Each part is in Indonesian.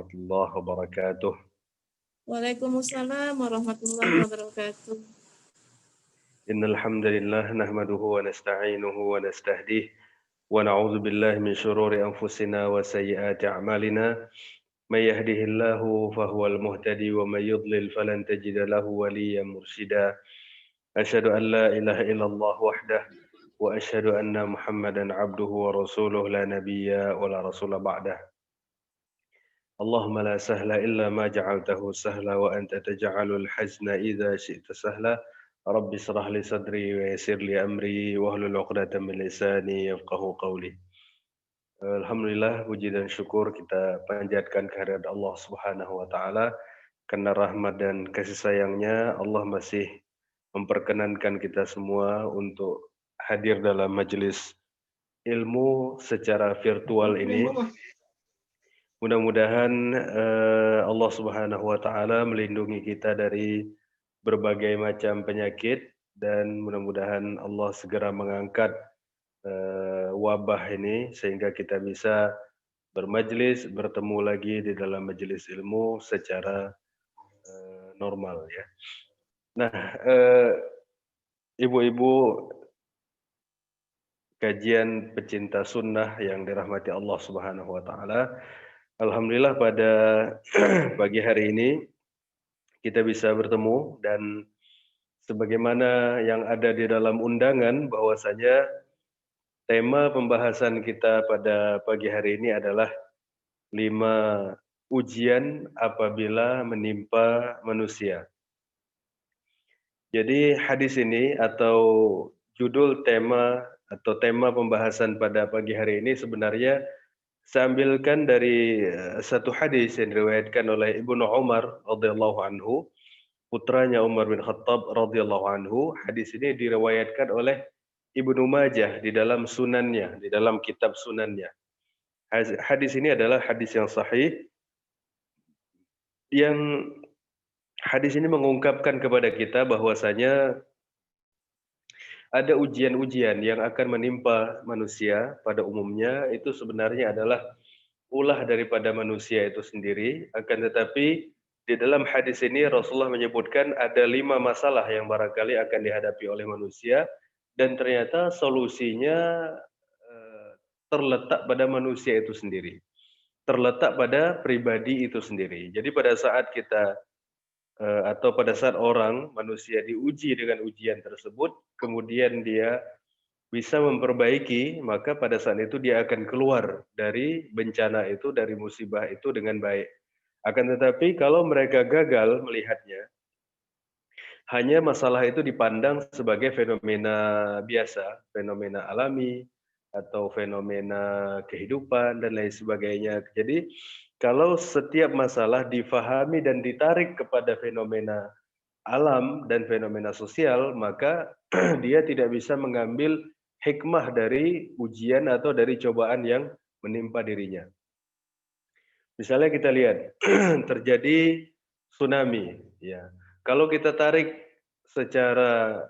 warahmatullahi wabarakatuh. Waalaikumsalam warahmatullahi wabarakatuh. Innal hamdalillah nahmaduhu wa nasta'inuhu wa nastahdihi wa na'udzu billahi min shururi anfusina wa sayyiati a'malina. May yahdihillahu fahuwal muhtadi wa may yudlil falan tajida lahu waliyyan mursyida. Asyhadu an la ilaha illallah wahdah wa asyhadu anna Muhammadan 'abduhu wa rasuluhu la nabiyya wa la rasula ba'dah. Allahumma la sahla illa ma ja'altahu sahla wa anta taj'alul hazna idza syi'ta sahla. Rabbi shrah li sadri wa yassir li amri wahlul 'uqdatam min lisani yafqahu qawli. Alhamdulillah puji dan syukur kita panjatkan kehadirat Allah Subhanahu wa taala karena rahmat dan kasih sayangnya Allah masih memperkenankan kita semua untuk hadir dalam majelis ilmu secara virtual ini. Mudah-mudahan Allah Subhanahu wa taala melindungi kita dari berbagai macam penyakit dan mudah-mudahan Allah segera mengangkat wabah ini sehingga kita bisa bermajlis, bertemu lagi di dalam majelis ilmu secara normal ya. Nah, ibu-ibu kajian pecinta sunnah yang dirahmati Allah Subhanahu wa taala. Alhamdulillah pada pagi hari ini kita bisa bertemu dan sebagaimana yang ada di dalam undangan bahwasanya tema pembahasan kita pada pagi hari ini adalah 5 ujian apabila menimpa manusia. Jadi hadis ini atau judul tema atau tema pembahasan pada pagi hari ini sebenarnya saya ambilkan dari satu hadis yang diriwayatkan oleh Ibnu Umar radhiyallahu anhu, putranya Umar bin Khattab radhiyallahu anhu. Hadis ini diriwayatkan oleh Ibnu Majah di dalam sunannya, di dalam kitab sunannya. Hadis ini adalah hadis yang sahih yang hadis ini mengungkapkan kepada kita bahwasanya ada ujian-ujian yang akan menimpa manusia pada umumnya itu sebenarnya adalah ulah daripada manusia itu sendiri, akan tetapi di dalam hadis ini Rasulullah menyebutkan ada 5 masalah yang barangkali akan dihadapi oleh manusia dan ternyata solusinya terletak pada manusia itu sendiri. Terletak pada pribadi itu sendiri. Jadi pada saat kita atau pada saat orang manusia diuji dengan ujian tersebut, kemudian dia bisa memperbaiki, maka pada saat itu dia akan keluar dari bencana itu, dari musibah itu dengan baik. Akan tetapi kalau mereka gagal melihatnya, hanya masalah itu dipandang sebagai fenomena biasa, fenomena alami, atau fenomena kehidupan dan lain sebagainya. Jadi kalau setiap masalah difahami dan ditarik kepada fenomena alam dan fenomena sosial, maka dia tidak bisa mengambil hikmah dari ujian atau dari cobaan yang menimpa dirinya. Misalnya kita lihat terjadi tsunami, ya. Kalau kita tarik secara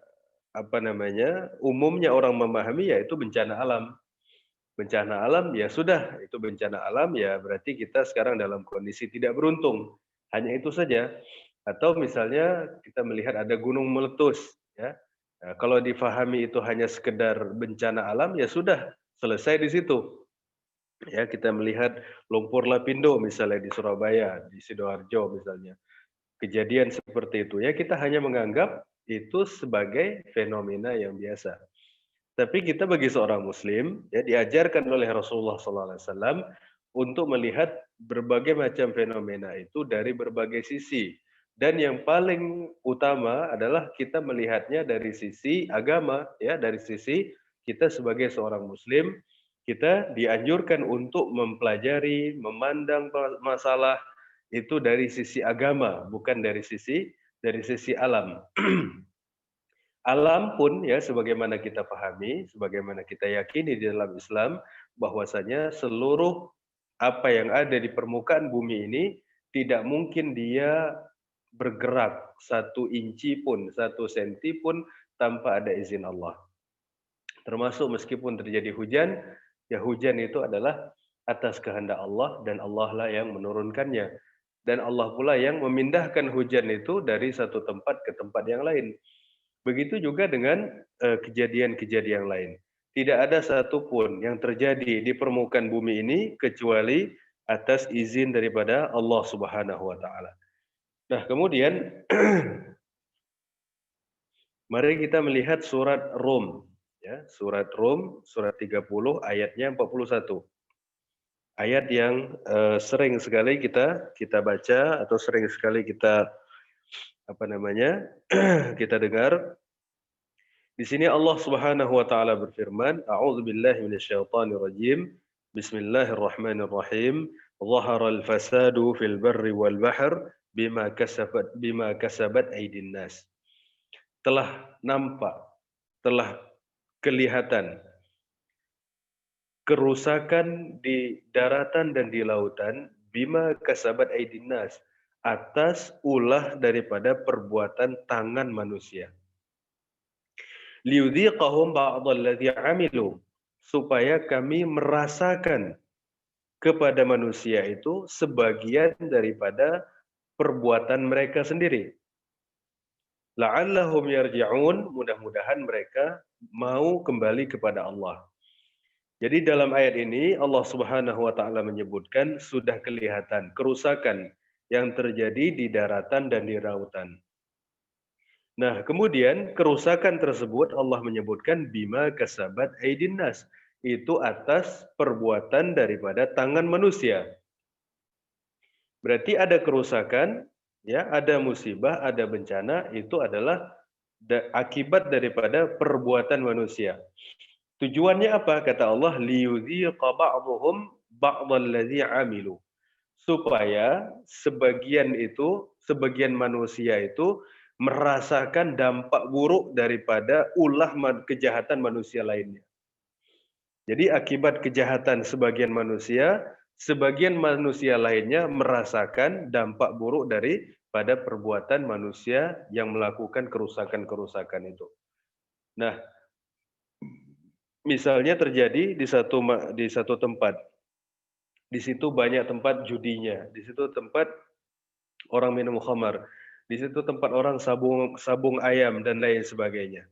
umumnya orang memahami ya itu bencana alam. Bencana alam ya sudah, itu bencana alam ya berarti kita sekarang dalam kondisi tidak beruntung. Hanya itu saja. Atau misalnya kita melihat ada gunung meletus, ya. Nah, kalau difahami itu hanya sekedar bencana alam ya sudah, selesai di situ. Ya, kita melihat lumpur lapindo misalnya di Surabaya, di Sidoarjo misalnya. Kejadian seperti itu ya kita hanya menganggap itu sebagai fenomena yang biasa. Tapi kita bagi seorang muslim ya diajarkan oleh Rasulullah SAW untuk melihat berbagai macam fenomena itu dari berbagai sisi. Dan yang paling utama adalah kita melihatnya dari sisi agama ya, dari sisi kita sebagai seorang muslim, kita dianjurkan untuk mempelajari, memandang masalah itu dari sisi agama, bukan dari sisi alam. Alam pun ya sebagaimana kita pahami, sebagaimana kita yakini di dalam Islam bahwasanya seluruh apa yang ada di permukaan bumi ini tidak mungkin dia bergerak 1 inci pun, 1 senti pun tanpa ada izin Allah. Termasuk meskipun terjadi hujan, ya hujan itu adalah atas kehendak Allah dan Allah lah yang menurunkannya. Dan Allah pula yang memindahkan hujan itu dari satu tempat ke tempat yang lain. Begitu juga dengan kejadian-kejadian lain. Tidak ada satupun yang terjadi di permukaan bumi ini kecuali atas izin daripada Allah Subhanahu wa taala. Nah, kemudian mari kita melihat surat Rum, ya, surat Rum surat 30 ayatnya 41. Ayat yang sering sekali kita baca atau sering sekali kita apa namanya? kita dengar. Di sini Allah Subhanahu wa taala berfirman, "A'udzu billahi minasyaitonir rajim. Bismillahirrahmanirrahim. Dhaharal fasadu fil barri wal bahr bima kasabat aydin nas." Telah nampak, telah kelihatan kerusakan di daratan dan di lautan bima kasabat aydin nas, atas ulah daripada perbuatan tangan manusia. Liyudhiqahum ba'dalladzi 'amilu, supaya kami merasakan kepada manusia itu sebagian daripada perbuatan mereka sendiri. La'allahum yarji'un, mudah-mudahan mereka mau kembali kepada Allah. Jadi dalam ayat ini Allah Subhanahu wa taala menyebutkan sudah kelihatan kerusakan yang terjadi di daratan dan di lautan. Nah, kemudian kerusakan tersebut Allah menyebutkan bima kasabat aydin nas. Itu atas perbuatan daripada tangan manusia. Berarti ada kerusakan, ya, ada musibah, ada bencana, itu adalah akibat daripada perbuatan manusia. Tujuannya apa? Kata Allah, liyudhiqa ba'dhum ba'dalladzi 'amilu. Supaya sebagian manusia itu merasakan dampak buruk daripada ulah kejahatan manusia lainnya. Jadi akibat kejahatan sebagian manusia lainnya merasakan dampak buruk daripada perbuatan manusia yang melakukan kerusakan-kerusakan itu. Nah, misalnya terjadi di satu tempat. Di situ banyak tempat judinya, di situ tempat orang minum khamar, di situ tempat orang sabung ayam dan lain sebagainya.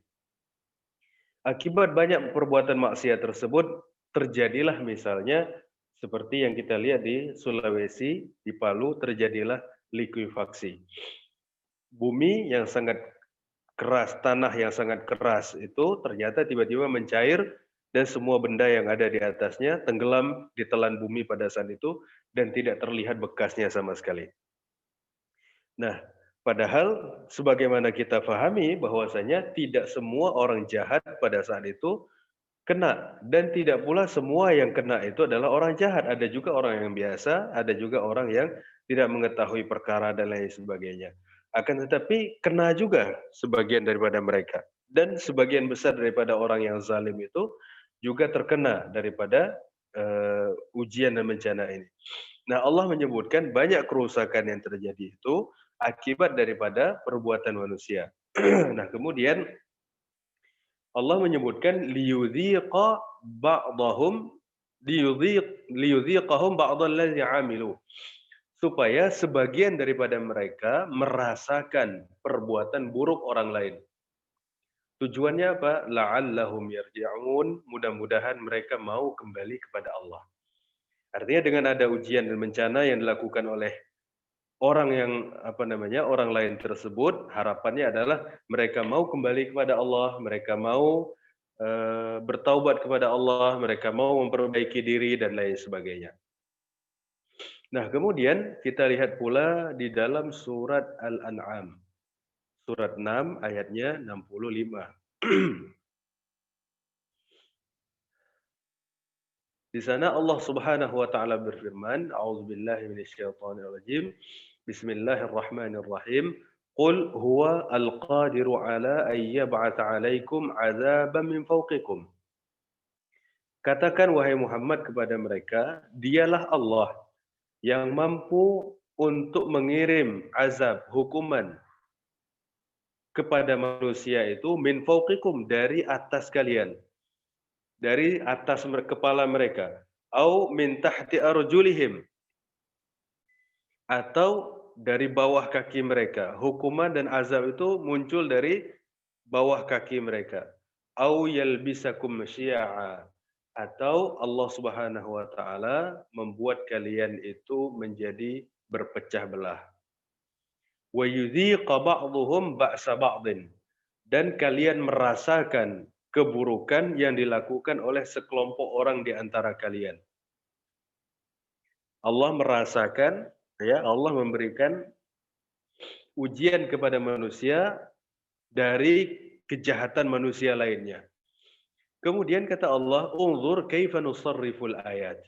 Akibat banyak perbuatan maksiat tersebut, terjadilah misalnya seperti yang kita lihat di Sulawesi, di Palu, terjadilah likuifaksi. Bumi yang sangat keras, tanah yang sangat keras itu ternyata tiba-tiba mencair dan semua benda yang ada di atasnya tenggelam di telan bumi pada saat itu dan tidak terlihat bekasnya sama sekali. Nah, padahal sebagaimana kita pahami bahwasanya tidak semua orang jahat pada saat itu kena, dan tidak pula semua yang kena itu adalah orang jahat. Ada juga orang yang biasa, ada juga orang yang tidak mengetahui perkara dan lain sebagainya. Akan tetapi kena juga sebagian daripada mereka. Dan sebagian besar daripada orang yang zalim itu juga terkena daripada ujian dan bencana ini. Nah, Allah menyebutkan banyak kerusakan yang terjadi itu akibat daripada perbuatan manusia. Nah, kemudian Allah menyebutkan liyudhiqahum ba'dallazi 'amilu, supaya sebagian daripada mereka merasakan perbuatan buruk orang lain. Tujuannya apa? La'allahum yarji'un, mudah-mudahan mereka mau kembali kepada Allah. Artinya dengan ada ujian dan bencana yang dilakukan oleh orang yang orang lain tersebut, harapannya adalah mereka mau kembali kepada Allah, mereka mau bertaubat kepada Allah, mereka mau memperbaiki diri dan lain sebagainya. Nah, kemudian kita lihat pula di dalam surat Al-An'am. Surat 6 ayatnya 65. Di sana Allah Subhanahu wa taala berfirman, "A'udzubillahi minasyaitonirrajim. Bismillahirrahmanirrahim. Qul huwa al-qadiru ala an yab'atsa 'alaikum 'adzaban min fawqikum." Katakan wahai Muhammad kepada mereka, dialah Allah yang mampu untuk mengirim azab, hukuman kepada manusia itu min fawqikum, dari atas kalian. Dari atas kepala mereka. au min tahti arjulihim, atau dari bawah kaki mereka. Hukuman dan azab itu muncul dari bawah kaki mereka. Au yalbisakum syi'a, atau Allah Subhanahu wa taala membuat kalian itu menjadi berpecah belah. Wa yudhiqa ba'dhum ba'sa ba'din, dan kalian merasakan keburukan yang dilakukan oleh sekelompok orang di antara kalian. Allah merasakan, ya, Allah memberikan ujian kepada manusia dari kejahatan manusia lainnya. Kemudian kata Allah, "Unzur kaifa nusarriful ayat."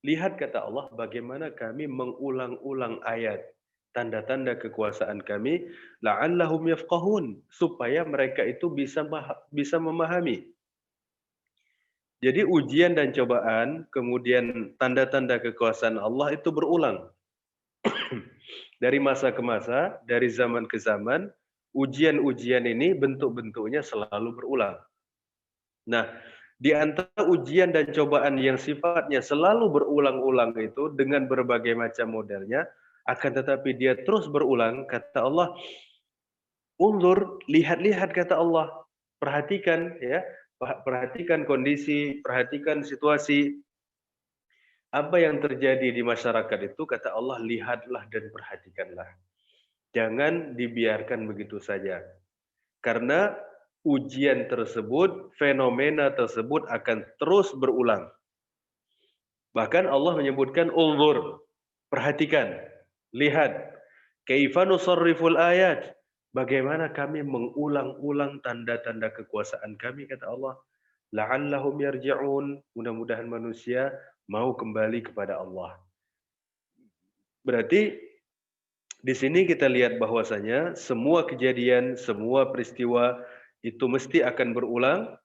Lihat kata Allah bagaimana kami mengulang-ulang ayat, tanda-tanda kekuasaan kami, la'allahum yafqahun, supaya mereka itu bisa memahami. Jadi ujian dan cobaan, kemudian tanda-tanda kekuasaan Allah itu berulang. Dari masa ke masa, dari zaman ke zaman, ujian-ujian ini bentuk-bentuknya selalu berulang. Nah, di antara ujian dan cobaan yang sifatnya selalu berulang-ulang itu dengan berbagai macam modelnya, akan tetapi dia terus berulang, kata Allah, unzur, lihat-lihat kata Allah, perhatikan ya, perhatikan kondisi, perhatikan situasi, apa yang terjadi di masyarakat itu, kata Allah, lihatlah dan perhatikanlah. Jangan dibiarkan begitu saja. Karena ujian tersebut, fenomena tersebut akan terus berulang. Bahkan Allah menyebutkan ulzur, perhatikan, lihat, kaifa nusarriful ayat, bagaimana kami mengulang-ulang tanda-tanda kekuasaan kami, kata Allah. La'allahum yarji'un, mudah-mudahan manusia mau kembali kepada Allah. Berarti di sini kita lihat bahwasanya semua kejadian, semua peristiwa itu mesti akan berulang,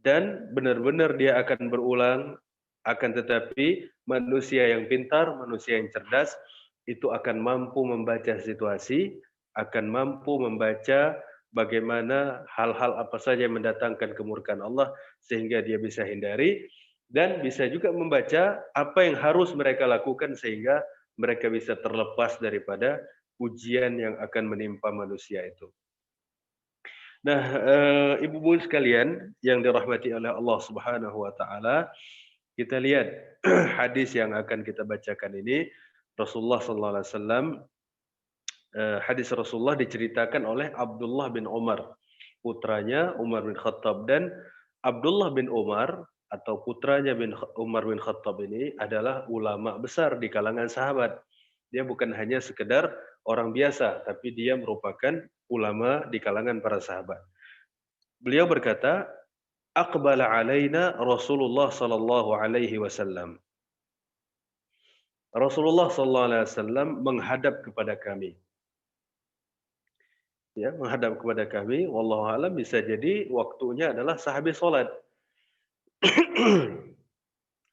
dan benar-benar dia akan berulang, akan tetapi manusia yang pintar, manusia yang cerdas, itu akan mampu membaca situasi, akan mampu membaca bagaimana hal-hal apa saja yang mendatangkan kemurkaan Allah, sehingga dia bisa hindari, dan bisa juga membaca apa yang harus mereka lakukan sehingga mereka bisa terlepas daripada ujian yang akan menimpa manusia itu. Nah, ibu-ibu sekalian yang dirahmati oleh Allah Subhanahu wa taala, kita lihat hadis yang akan kita bacakan ini, Rasulullah sallallahu alaihi wasallam, hadis Rasulullah diceritakan oleh Abdullah bin Umar, putranya Umar bin Khattab, dan Abdullah bin Umar atau putranya Umar bin Khattab ini adalah ulama besar di kalangan sahabat. Dia bukan hanya sekedar orang biasa, tapi dia merupakan ulama di kalangan para sahabat. Beliau berkata, "Aqbala alaina Rasulullah sallallahu alaihi wasallam." Rasulullah sallallahu alaihi wasallam menghadap kepada kami. Ya, menghadap kepada kami, wallahu alam bisa jadi waktunya adalah sehabis salat.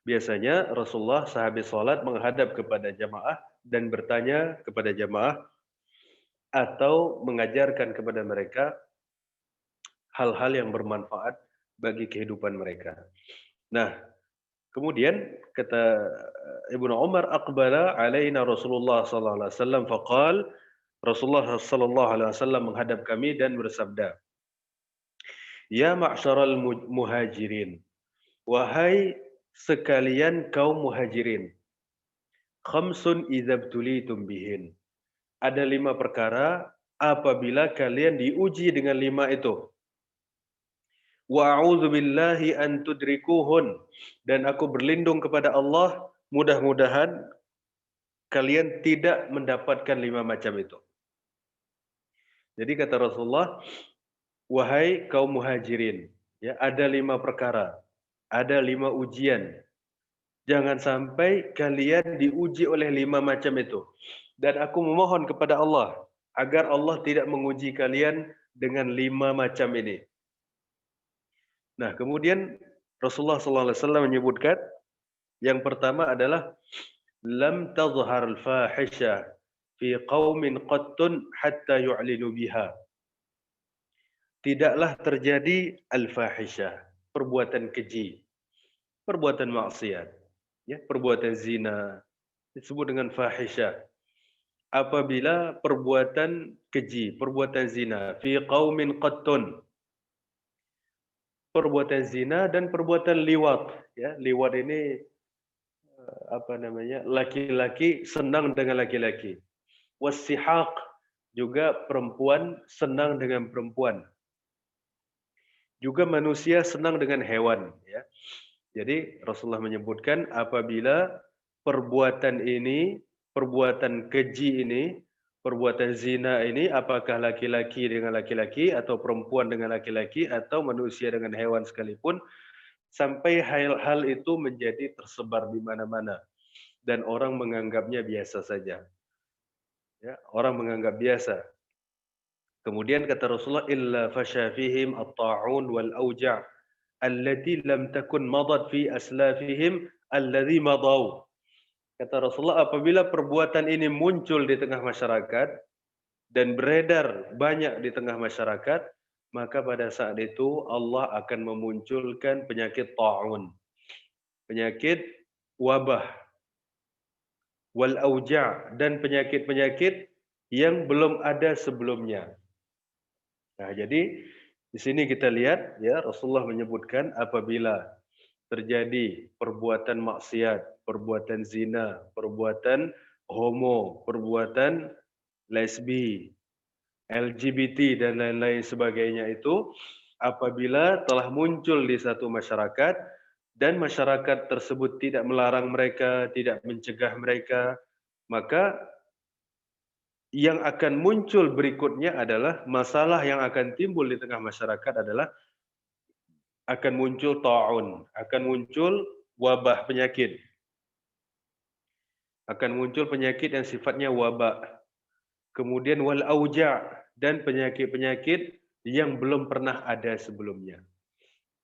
Biasanya Rasulullah sehabis salat menghadap kepada jamaah dan bertanya kepada jamaah atau mengajarkan kepada mereka hal-hal yang bermanfaat bagi kehidupan mereka. Nah, kemudian kata Ibnu Umar, aqbala alaina Rasulullah sallallahu alaihi wasallam faqal, Rasulullah sallallahu alaihi wasallam menghadap kami dan bersabda, "Ya ma'syaral muhajirin, wahai sekalian kaum muhajirin, khamsun idza btulitum bihin." Ada 5 perkara apabila kalian diuji dengan 5 itu. Wa a'udzu billahi an tudrikuhun, dan aku berlindung kepada Allah mudah-mudahan kalian tidak mendapatkan 5 macam itu. Jadi kata Rasulullah, wahai kaum muhajirin, ya, ada 5 perkara, ada 5 ujian. Jangan sampai kalian diuji oleh 5 macam itu. Dan aku memohon kepada Allah agar Allah tidak menguji kalian dengan 5 macam ini. Nah, kemudian Rasulullah SAW menyebutkan yang pertama adalah lam tazhar al-fahisha fi qaumin qattun hatta yu'linu biha. Tidaklah terjadi al-fahisha, perbuatan keji, perbuatan maksiat. Ya, perbuatan zina disebut dengan fahisyah. Apabila perbuatan keji, perbuatan zina fi qaumin qattun, perbuatan zina dan perbuatan liwat, ya. Liwat ini apa namanya? Laki-laki senang dengan laki-laki. Wassihaq, juga perempuan senang dengan perempuan. Juga manusia senang dengan hewan, ya. Jadi Rasulullah menyebutkan apabila perbuatan ini, perbuatan keji ini, perbuatan zina ini, apakah laki-laki dengan laki-laki atau perempuan dengan laki-laki atau manusia dengan hewan sekalipun, sampai hal-hal itu menjadi tersebar di mana-mana dan orang menganggapnya biasa saja. Ya, orang menganggap biasa. Kemudian kata Rasulullah, illa fasha fihim at-ta'un wal auja' allati lam takun madat fi aslafihim alladhi madaw. Kata Rasulullah, apabila perbuatan ini muncul di tengah masyarakat dan beredar banyak di tengah masyarakat, maka pada saat itu Allah akan memunculkan penyakit ta'un, penyakit wabah, wal auja', dan penyakit-penyakit yang belum ada sebelumnya. Nah, jadi di sini kita lihat, ya, Rasulullah menyebutkan apabila terjadi perbuatan maksiat, perbuatan zina, perbuatan homo, perbuatan lesbi, LGBT dan lain-lain sebagainya itu, apabila telah muncul di satu masyarakat dan masyarakat tersebut tidak melarang mereka, tidak mencegah mereka, maka yang akan muncul berikutnya adalah masalah yang akan timbul di tengah masyarakat adalah akan muncul ta'un, akan muncul wabah penyakit. Akan muncul penyakit yang sifatnya wabak. Kemudian wal auja' dan penyakit-penyakit yang belum pernah ada sebelumnya.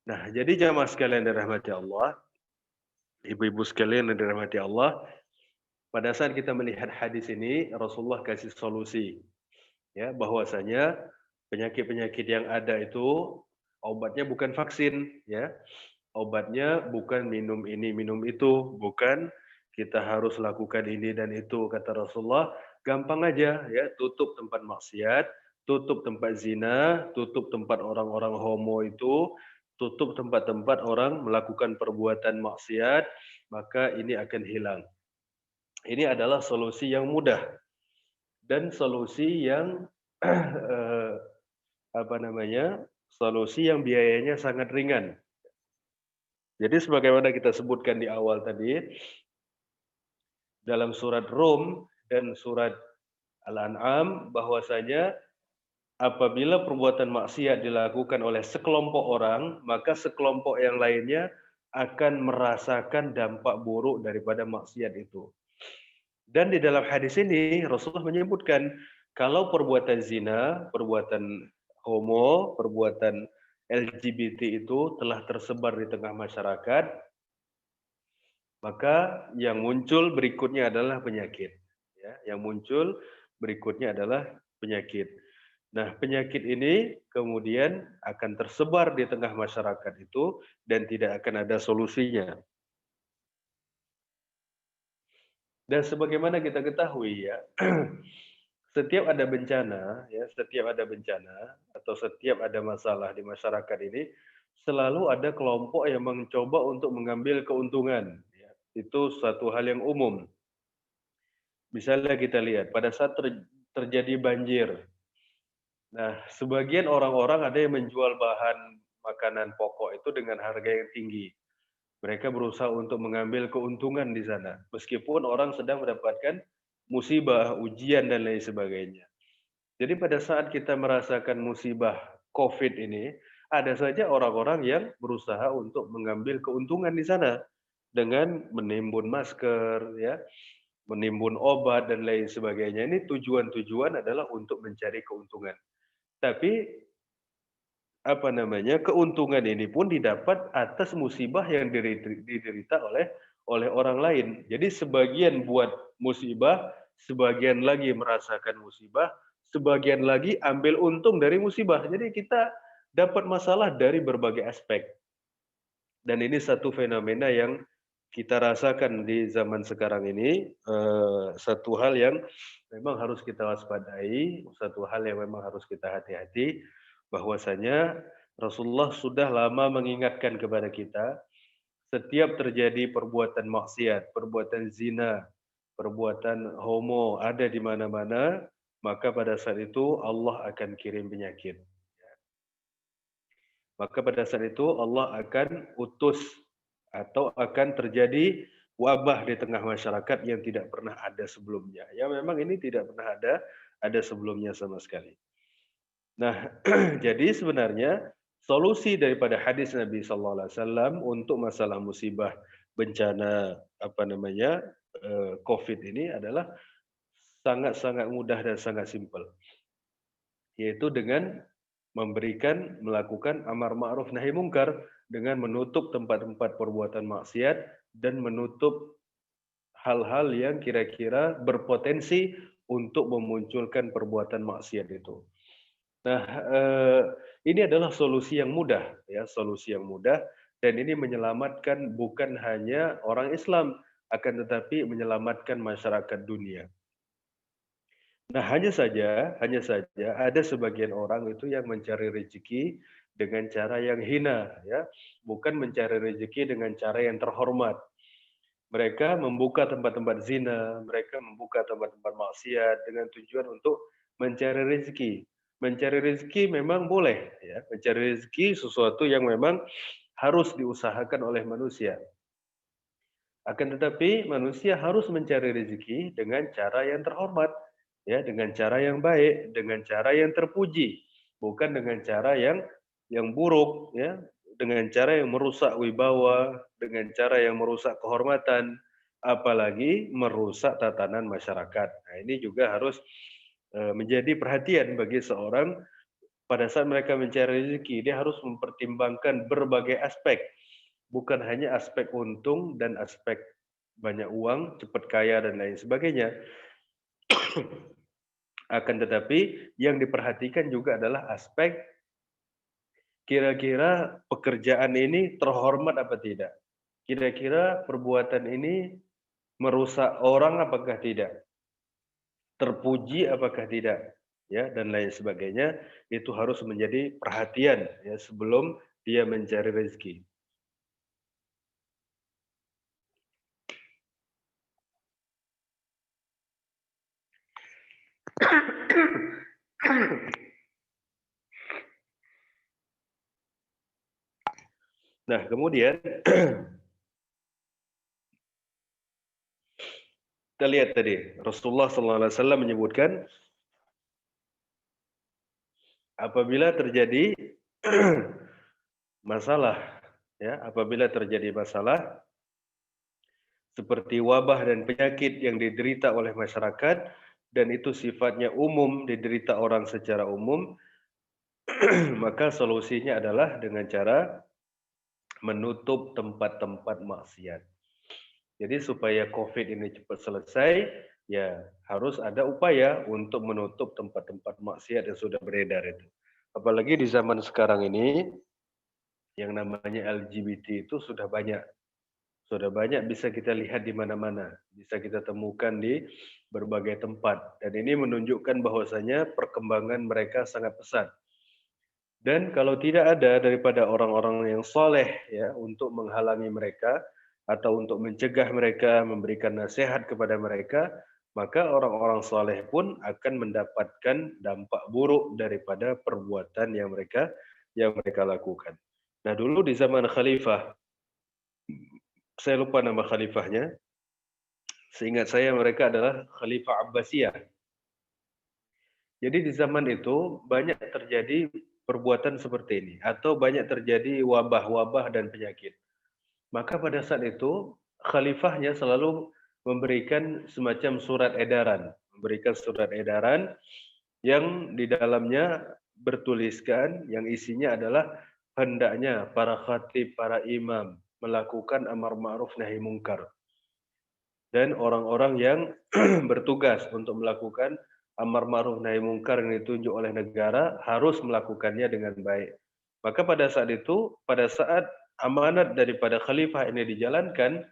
Nah, jadi jamaah sekalian yang dirahmati Allah, ibu-ibu sekalian yang dirahmati Allah, pada saat kita melihat hadis ini, Rasulullah kasih solusi, ya, bahwasanya penyakit-penyakit yang ada itu obatnya bukan vaksin, ya. Obatnya bukan minum ini, minum itu, bukan kita harus lakukan ini dan itu, kata Rasulullah. Gampang aja, ya, tutup tempat maksiat, tutup tempat zina, tutup tempat orang-orang homo itu, tutup tempat-tempat orang melakukan perbuatan maksiat, maka ini akan hilang. Ini adalah solusi yang mudah dan solusi yang eh, apa namanya? Solusi yang biayanya sangat ringan. Jadi sebagaimana kita sebutkan di awal tadi, dalam surat Rum dan surat Al-An'am, bahwasanya apabila perbuatan maksiat dilakukan oleh sekelompok orang, maka sekelompok yang lainnya akan merasakan dampak buruk daripada maksiat itu. Dan di dalam hadis ini Rasulullah menyebutkan kalau perbuatan zina, perbuatan homo, perbuatan LGBT itu telah tersebar di tengah masyarakat, maka yang muncul berikutnya adalah penyakit. Ya, yang muncul berikutnya adalah penyakit. Nah, penyakit ini kemudian akan tersebar di tengah masyarakat itu dan tidak akan ada solusinya. Dan sebagaimana kita ketahui, ya, setiap ada bencana, ya, setiap ada bencana atau setiap ada masalah di masyarakat ini, selalu ada kelompok yang mencoba untuk mengambil keuntungan. Ya. Itu suatu hal yang umum. Misalnya kita lihat pada saat terjadi banjir. Nah, sebagian orang-orang ada yang menjual bahan makanan pokok itu dengan harga yang tinggi. Mereka berusaha untuk mengambil keuntungan di sana, meskipun orang sedang mendapatkan musibah, ujian dan lain sebagainya. Jadi pada saat kita merasakan musibah COVID ini, ada saja orang-orang yang berusaha untuk mengambil keuntungan di sana dengan menimbun masker, ya, menimbun obat dan lain sebagainya. Ini tujuan-tujuan adalah untuk mencari keuntungan. Tapi apa namanya, keuntungan ini pun didapat atas musibah yang diderita oleh orang lain. Jadi sebagian buat musibah, sebagian lagi merasakan musibah, sebagian lagi ambil untung dari musibah. Jadi kita dapat masalah dari berbagai aspek. Dan ini satu fenomena yang kita rasakan di zaman sekarang ini, satu hal yang memang harus kita waspadai, satu hal yang memang harus kita hati-hati, bahwasanya Rasulullah sudah lama mengingatkan kepada kita, setiap terjadi perbuatan maksiat, perbuatan zina, perbuatan homo ada di mana-mana, maka pada saat itu Allah akan kirim penyakit. Maka pada saat itu Allah akan utus atau akan terjadi wabah di tengah masyarakat yang tidak pernah ada sebelumnya. Ya memang ini tidak pernah ada sebelumnya sama sekali. Nah, jadi sebenarnya solusi daripada hadis Nabi sallallahu alaihi wasallam untuk masalah musibah bencana apa namanya COVID ini adalah sangat-sangat mudah dan sangat simpel, yaitu dengan melakukan amar ma'ruf nahi mungkar dengan menutup tempat-tempat perbuatan maksiat dan menutup hal-hal yang kira-kira berpotensi untuk memunculkan perbuatan maksiat itu. Nah, ini adalah solusi yang mudah, ya, solusi yang mudah, dan ini menyelamatkan bukan hanya orang Islam, akan tetapi menyelamatkan masyarakat dunia. Nah, hanya saja ada sebagian orang itu yang mencari rezeki dengan cara yang hina, ya, bukan mencari rezeki dengan cara yang terhormat. Mereka membuka tempat-tempat zina, mereka membuka tempat-tempat maksiat dengan tujuan untuk mencari rezeki. Mencari rezeki memang boleh, ya. Mencari rezeki sesuatu yang memang harus diusahakan oleh manusia. Akan tetapi manusia harus mencari rezeki dengan cara yang terhormat, ya, dengan cara yang baik, dengan cara yang terpuji, bukan dengan cara yang buruk, ya, dengan cara yang merusak wibawa, dengan cara yang merusak kehormatan, apalagi merusak tatanan masyarakat. Nah, ini juga harus menjadi perhatian bagi seorang pada saat mereka mencari rezeki, dia harus mempertimbangkan berbagai aspek, bukan hanya aspek untung dan aspek banyak uang, cepat kaya dan lain sebagainya. Akan tetapi yang diperhatikan juga adalah aspek kira-kira pekerjaan ini terhormat apa tidak? Kira-kira perbuatan ini merusak orang apakah tidak? Terpuji apakah tidak? Ya, dan lain sebagainya, itu harus menjadi perhatian ya sebelum dia mencari rezeki. Nah, kemudian kita lihat tadi Rasulullah SAW menyebutkan apabila terjadi masalah, ya, apabila terjadi masalah seperti wabah dan penyakit yang diderita oleh masyarakat dan itu sifatnya umum, diderita orang secara umum, maka solusinya adalah dengan cara menutup tempat-tempat maksiat. Jadi supaya COVID ini cepat selesai, ya harus ada upaya untuk menutup tempat-tempat maksiat yang sudah beredar itu. Apalagi di zaman sekarang ini, yang namanya LGBT itu sudah banyak. Sudah banyak bisa kita lihat di mana-mana. Bisa kita temukan di berbagai tempat. Dan ini menunjukkan bahwasanya perkembangan mereka sangat pesat. Dan kalau tidak ada daripada orang-orang yang soleh ya untuk menghalangi mereka atau untuk mencegah mereka, memberikan nasihat kepada mereka, maka orang-orang soleh pun akan mendapatkan dampak buruk daripada perbuatan yang mereka lakukan. Nah dulu di zaman khalifah, saya lupa nama khalifahnya, seingat saya mereka adalah Khalifah Abbasiyah. Jadi di zaman itu banyak terjadi perbuatan seperti ini atau banyak terjadi wabah-wabah dan penyakit. Maka pada saat itu khalifahnya selalu memberikan semacam surat edaran yang di dalamnya bertuliskan yang isinya adalah hendaknya para khatib, para imam melakukan amar ma'ruf nahi mungkar. Dan orang-orang yang bertugas untuk melakukan amar ma'ruf nahi mungkar yang ditunjuk oleh negara harus melakukannya dengan baik. Maka pada saat itu, pada saat amanat daripada khalifah ini dijalankan,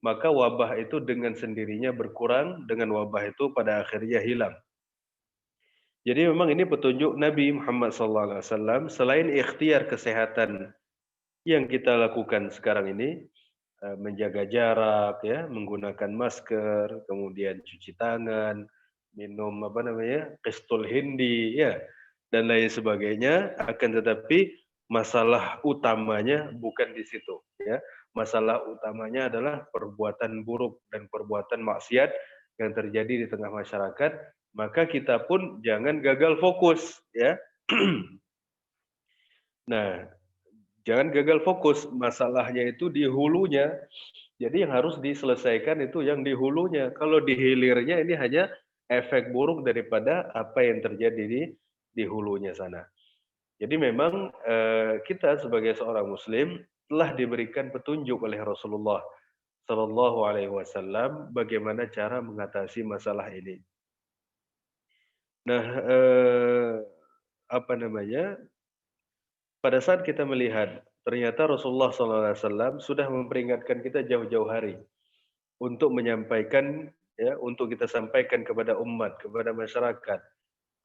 maka wabah itu dengan sendirinya berkurang, dengan wabah itu pada akhirnya hilang. Jadi memang ini petunjuk Nabi Muhammad SAW, selain ikhtiar kesehatan yang kita lakukan sekarang ini, menjaga jarak ya, menggunakan masker, kemudian cuci tangan, minum apa namanya, qistul hindi ya, dan lain sebagainya, akan tetapi masalah utamanya bukan di situ ya. Masalah utamanya adalah perbuatan buruk dan perbuatan maksiat yang terjadi di tengah masyarakat, maka kita pun jangan gagal fokus ya. Nah, jangan gagal fokus, masalahnya itu di hulunya. Jadi yang harus diselesaikan itu yang di hulunya. Kalau di hilirnya ini hanya efek buruk daripada apa yang terjadi di hulunya sana. Jadi memang kita sebagai seorang muslim telah diberikan petunjuk oleh Rasulullah Shallallahu alaihi wasallam bagaimana cara mengatasi masalah ini. Nah, apa namanya? Pada saat kita melihat ternyata Rasulullah SAW sudah memperingatkan kita jauh-jauh hari untuk menyampaikan ya, untuk kita sampaikan kepada umat, kepada masyarakat,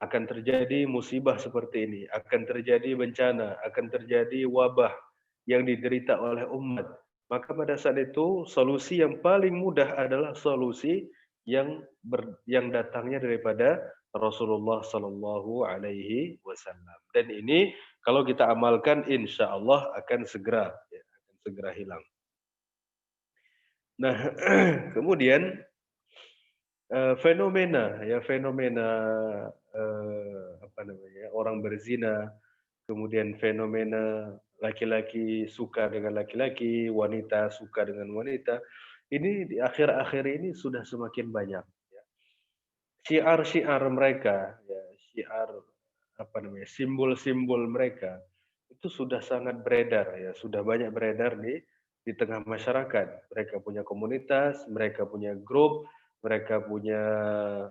akan terjadi musibah seperti ini, akan terjadi bencana, akan terjadi wabah yang diderita oleh umat. Maka pada saat itu solusi yang paling mudah adalah solusi yang datangnya daripada Rasulullah Sallallahu Alaihi Wasallam. Dan ini kalau kita amalkan, insya Allah akan segera, ya, akan segera hilang. Nah, kemudian fenomena apa namanya, orang berzina, kemudian fenomena laki-laki suka dengan laki-laki, wanita suka dengan wanita, ini di akhir-akhir ini sudah semakin banyak. Ya. Syiar-syiar mereka, ya, syiar apa namanya, simbol-simbol mereka itu sudah sangat beredar, ya, sudah banyak beredar di tengah masyarakat. Mereka punya komunitas, mereka punya grup, mereka punya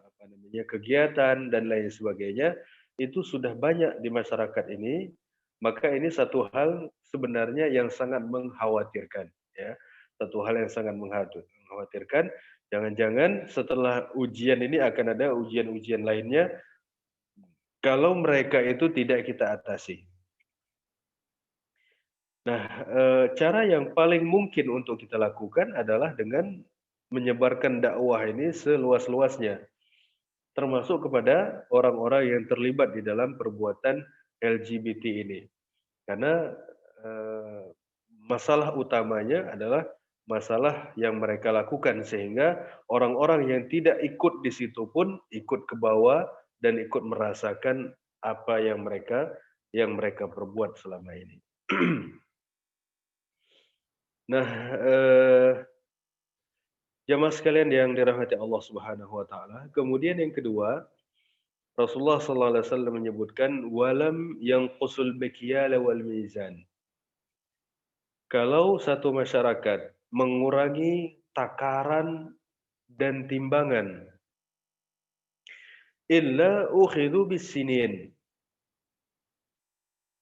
apa namanya, kegiatan dan lain sebagainya. Itu sudah banyak di masyarakat ini. Maka ini satu hal sebenarnya yang sangat mengkhawatirkan, ya. Satu hal yang sangat mengkhawatirkan. Jangan-jangan setelah ujian ini akan ada ujian-ujian lainnya kalau mereka itu tidak kita atasi. Nah, cara yang paling mungkin untuk kita lakukan adalah dengan menyebarkan dakwah ini seluas-luasnya, termasuk kepada orang-orang yang terlibat di dalam perbuatan LGBT ini. Karena masalah utamanya adalah masalah yang mereka lakukan, sehingga orang-orang yang tidak ikut di situ pun ikut ke bawah dan ikut merasakan apa yang mereka perbuat selama ini. Nah, jamaah sekalian yang dirahmati Allah Subhanahu wa taala, kemudian yang kedua, Rasulullah sallallahu alaihi wasallam menyebutkan walam yanqusul mikyala wal mizan. Kalau satu masyarakat mengurangi takaran dan timbangan, illa ukhidhu bisinin,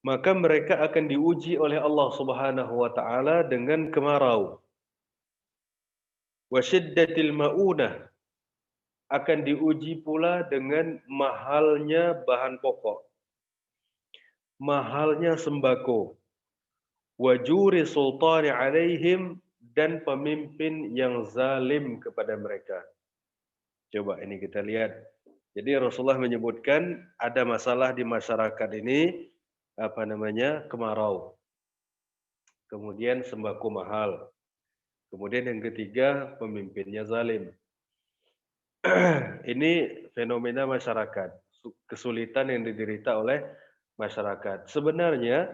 maka mereka akan diuji oleh Allah Subhanahu wa taala dengan kemarau. Wa syiddatil maunah, akan diuji pula dengan mahalnya bahan pokok, mahalnya sembako, wajuri sultani alaihim, dan pemimpin yang zalim kepada mereka. Coba ini kita lihat. Jadi Rasulullah menyebutkan ada masalah di masyarakat ini, apa namanya, kemarau. Kemudian sembako mahal. Kemudian yang ketiga, pemimpinnya zalim. Ini fenomena masyarakat, kesulitan yang diderita oleh masyarakat. Sebenarnya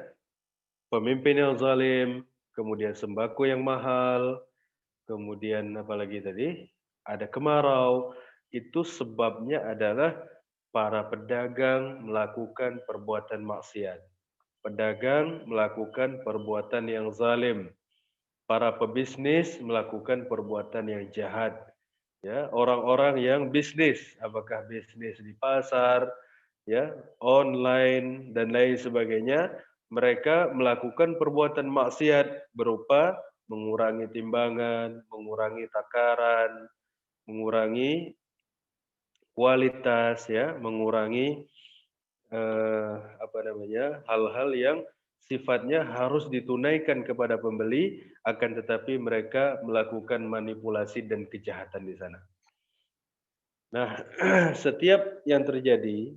pemimpin yang zalim, kemudian sembako yang mahal, kemudian apalagi tadi, ada kemarau, itu sebabnya adalah para pedagang melakukan perbuatan maksiat. Pedagang melakukan perbuatan yang zalim. Para pebisnis melakukan perbuatan yang jahat. Ya, orang-orang yang bisnis, apakah bisnis di pasar, ya, online dan lain sebagainya, mereka melakukan perbuatan maksiat berupa mengurangi timbangan, mengurangi takaran, mengurangi kualitas ya, mengurangi hal-hal yang sifatnya harus ditunaikan kepada pembeli, akan tetapi mereka melakukan manipulasi dan kejahatan di sana. Nah, setiap yang terjadi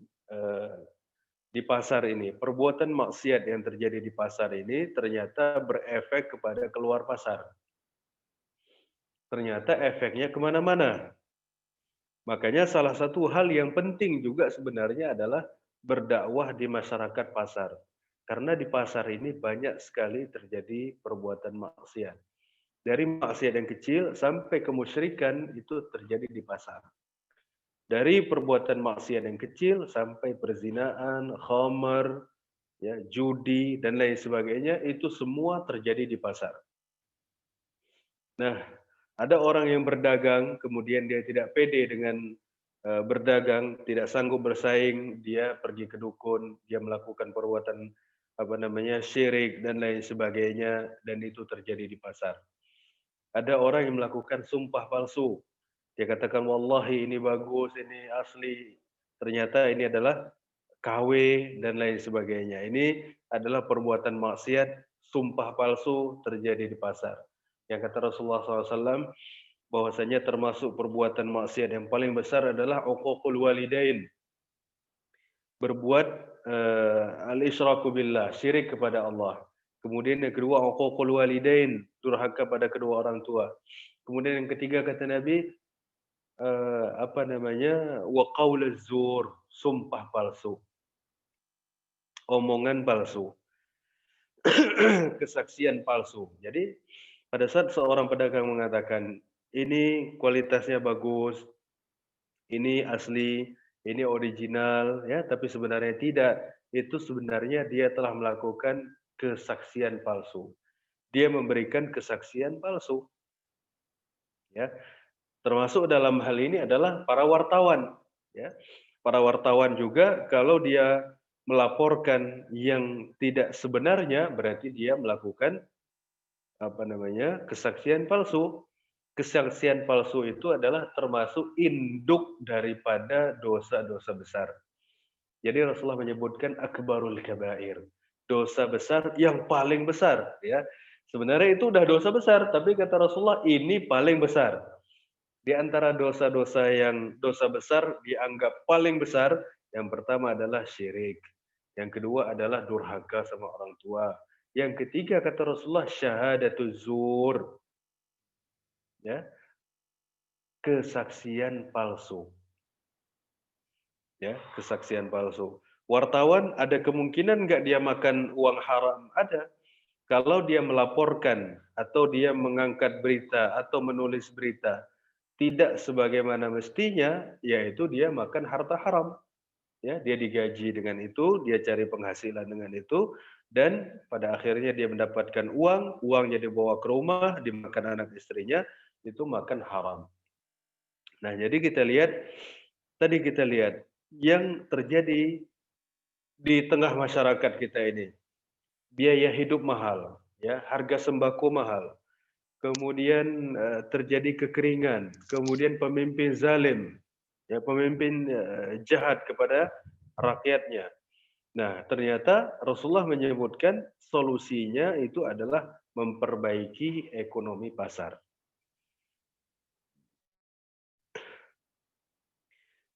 di pasar ini, perbuatan maksiat yang terjadi di pasar ini ternyata berefek kepada keluar pasar. Ternyata efeknya kemana-mana. Makanya salah satu hal yang penting juga sebenarnya adalah berdakwah di masyarakat pasar. Karena di pasar ini banyak sekali terjadi perbuatan maksiat. Dari maksiat yang kecil sampai kemusyrikan itu terjadi di pasar. Dari perbuatan maksiat yang kecil sampai perzinaan, khamar, ya, judi dan lain sebagainya itu semua terjadi di pasar. Nah, ada orang yang berdagang kemudian dia tidak pede dengan berdagang, tidak sanggup bersaing, dia pergi ke dukun, dia melakukan perbuatan syirik dan lain sebagainya dan itu terjadi di pasar. Ada orang yang melakukan sumpah palsu. Dia katakan wallahi ini bagus, ini asli. Ternyata ini adalah KW dan lain sebagainya. Ini adalah perbuatan maksiat, sumpah palsu terjadi di pasar. Yang kata Rasulullah SAW, bahwasanya termasuk perbuatan maksiat yang paling besar adalah uququl walidain. Berbuat al-isyraku billah, syirik kepada Allah. Kemudian yang kedua uququl walidain, durhaka pada kedua orang tua. Kemudian yang ketiga kata Nabi wa qaulaz zur, sumpah palsu, omongan palsu, kesaksian palsu. Jadi pada saat seorang pedagang mengatakan ini kualitasnya bagus, ini asli, ini original ya, tapi sebenarnya tidak. Itu sebenarnya dia telah melakukan kesaksian palsu. Dia memberikan kesaksian palsu. Ya. Termasuk dalam hal ini adalah para wartawan, ya. Para wartawan juga kalau dia melaporkan yang tidak sebenarnya berarti dia melakukan kesaksian palsu. Kesaksian palsu itu adalah termasuk induk daripada dosa-dosa besar. Jadi Rasulullah menyebutkan akbarul kabair, dosa besar yang paling besar, ya. Sebenarnya itu udah dosa besar, tapi kata Rasulullah ini paling besar. Di antara dosa-dosa yang dosa besar dianggap paling besar, yang pertama adalah syirik. Yang kedua adalah durhaka sama orang tua. Yang ketiga kata Rasulullah syahadatuz zur. Ya, kesaksian palsu. Ya, kesaksian palsu. Wartawan ada kemungkinan nggak dia makan uang haram? Ada. Kalau dia melaporkan atau dia mengangkat berita atau menulis berita tidak sebagaimana mestinya, yaitu dia makan harta haram. Ya, dia digaji dengan itu, dia cari penghasilan dengan itu, dan pada akhirnya dia mendapatkan uang, uangnya dibawa ke rumah, dimakan anak istrinya, itu makan haram. Nah, jadi tadi kita lihat yang terjadi di tengah masyarakat kita ini, biaya hidup mahal, ya, harga sembako mahal, kemudian terjadi kekeringan, kemudian pemimpin zalim, ya, pemimpin jahat kepada rakyatnya. Nah, ternyata Rasulullah menyebutkan solusinya itu adalah memperbaiki ekonomi pasar.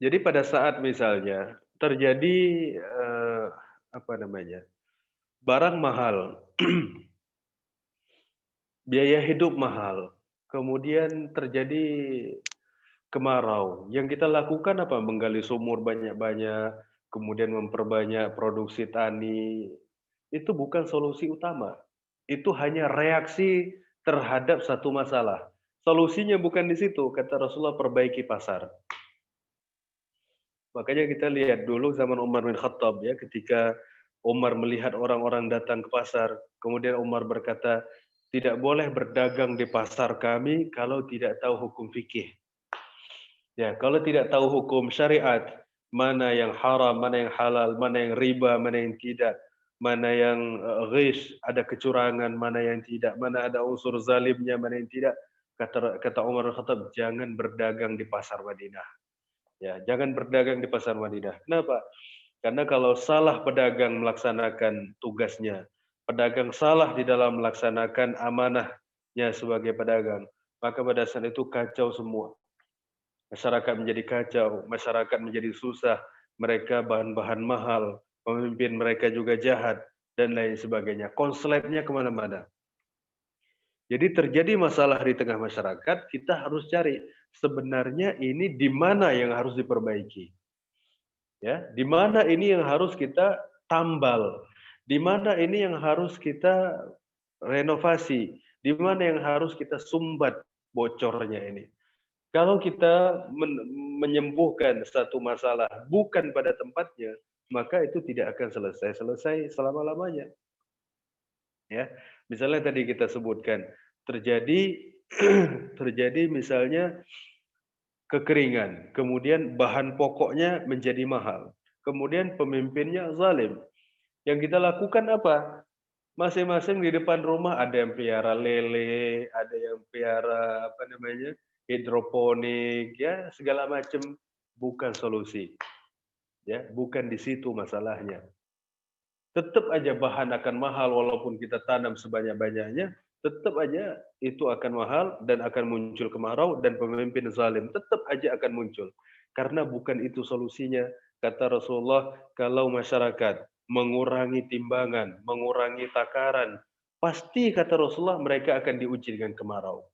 Jadi pada saat misalnya terjadi barang mahal, biaya hidup mahal, kemudian terjadi kemarau. Yang kita lakukan apa? Menggali sumur banyak-banyak, kemudian memperbanyak produksi tani. Itu bukan solusi utama. Itu hanya reaksi terhadap satu masalah. Solusinya bukan di situ, kata Rasulullah, perbaiki pasar. Makanya kita lihat dulu zaman Umar bin Khattab, ya, ketika Umar melihat orang-orang datang ke pasar, kemudian Umar berkata, tidak boleh berdagang di pasar kami kalau tidak tahu hukum fikih. Ya, kalau tidak tahu hukum syariat, mana yang haram, mana yang halal, mana yang riba, mana yang tidak, mana yang ghish, ada kecurangan, mana yang tidak, mana ada unsur zalimnya, mana yang tidak. Kata Umar bin Khattab, jangan berdagang di pasar Madinah. Ya, jangan berdagang di pasar Madinah. Kenapa? Karena kalau salah pedagang melaksanakan tugasnya, pedagang salah di dalam melaksanakan amanahnya sebagai pedagang, maka pada saat itu kacau semua. Masyarakat menjadi kacau, masyarakat menjadi susah, mereka bahan-bahan mahal, pemimpin mereka juga jahat, dan lain sebagainya. Konsletnya kemana-mana. Jadi terjadi masalah di tengah masyarakat, kita harus cari sebenarnya ini di mana yang harus diperbaiki. Ya, di mana ini yang harus kita tambal, di mana ini yang harus kita renovasi, di mana yang harus kita sumbat bocornya ini. Kalau kita menyembuhkan satu masalah bukan pada tempatnya, maka itu tidak akan selesai selama-lamanya. Ya, misalnya tadi kita sebutkan terjadi terjadi misalnya kekeringan, kemudian bahan pokoknya menjadi mahal, kemudian pemimpinnya zalim. Yang kita lakukan apa? Masing-masing di depan rumah ada yang piara lele, ada yang piara apa namanya, hidroponik, ya segala macam. Bukan solusi, ya bukan di situ masalahnya. Tetap aja bahan akan mahal walaupun kita tanam sebanyak-banyaknya, tetap aja itu akan mahal dan akan muncul kemarau dan pemimpin zalim tetap aja akan muncul. Karena bukan itu solusinya. Kata Rasulullah, kalau masyarakat mengurangi timbangan, mengurangi takaran, pasti kata Rasulullah mereka akan diuji dengan kemarau.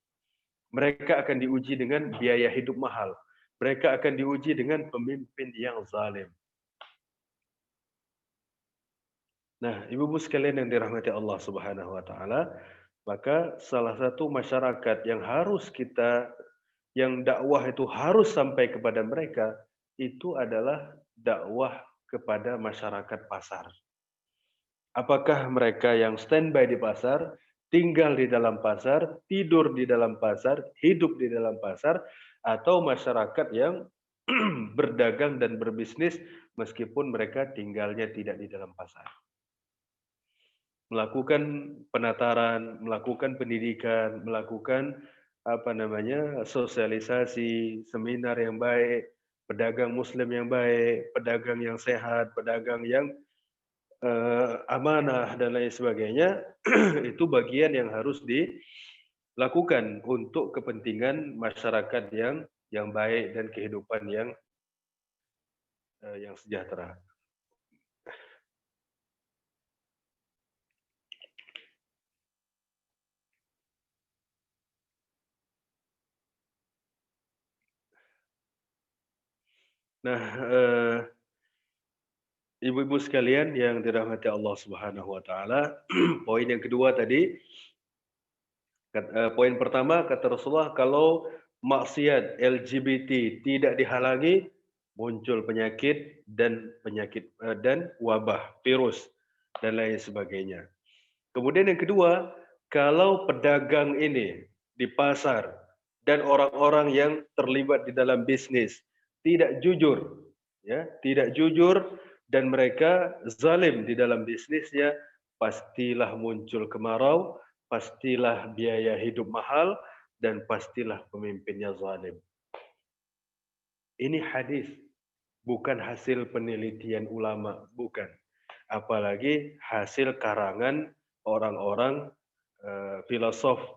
Mereka akan diuji dengan biaya hidup mahal. Mereka akan diuji dengan pemimpin yang zalim. Nah, ibu-ibu sekalian yang dirahmati Allah Subhanahu wa taala, maka salah satu masyarakat yang dakwah itu harus sampai kepada mereka itu adalah dakwah kepada masyarakat pasar. Apakah mereka yang standby di pasar, tinggal di dalam pasar, tidur di dalam pasar, hidup di dalam pasar, atau masyarakat yang berdagang dan berbisnis meskipun mereka tinggalnya tidak di dalam pasar. Melakukan penataran, melakukan pendidikan, melakukan sosialisasi, seminar yang baik, pedagang muslim yang baik, pedagang yang sehat, pedagang yang amanah dan lain sebagainya, itu bagian yang harus dilakukan untuk kepentingan masyarakat yang baik dan kehidupan yang sejahtera. Nah, ibu-ibu sekalian yang dirahmati Allah Subhanahu wa taala, poin yang kedua tadi, poin pertama kata Rasulullah, kalau maksiat LGBT tidak dihalangi, muncul penyakit dan wabah, virus dan lain sebagainya. Kemudian yang kedua, kalau pedagang ini di pasar dan orang-orang yang terlibat di dalam bisnis tidak jujur, ya, tidak jujur dan mereka zalim di dalam bisnisnya, pastilah muncul kemarau, pastilah biaya hidup mahal, dan pastilah pemimpinnya zalim. Ini hadis, bukan hasil penelitian ulama, bukan. Apalagi hasil karangan orang-orang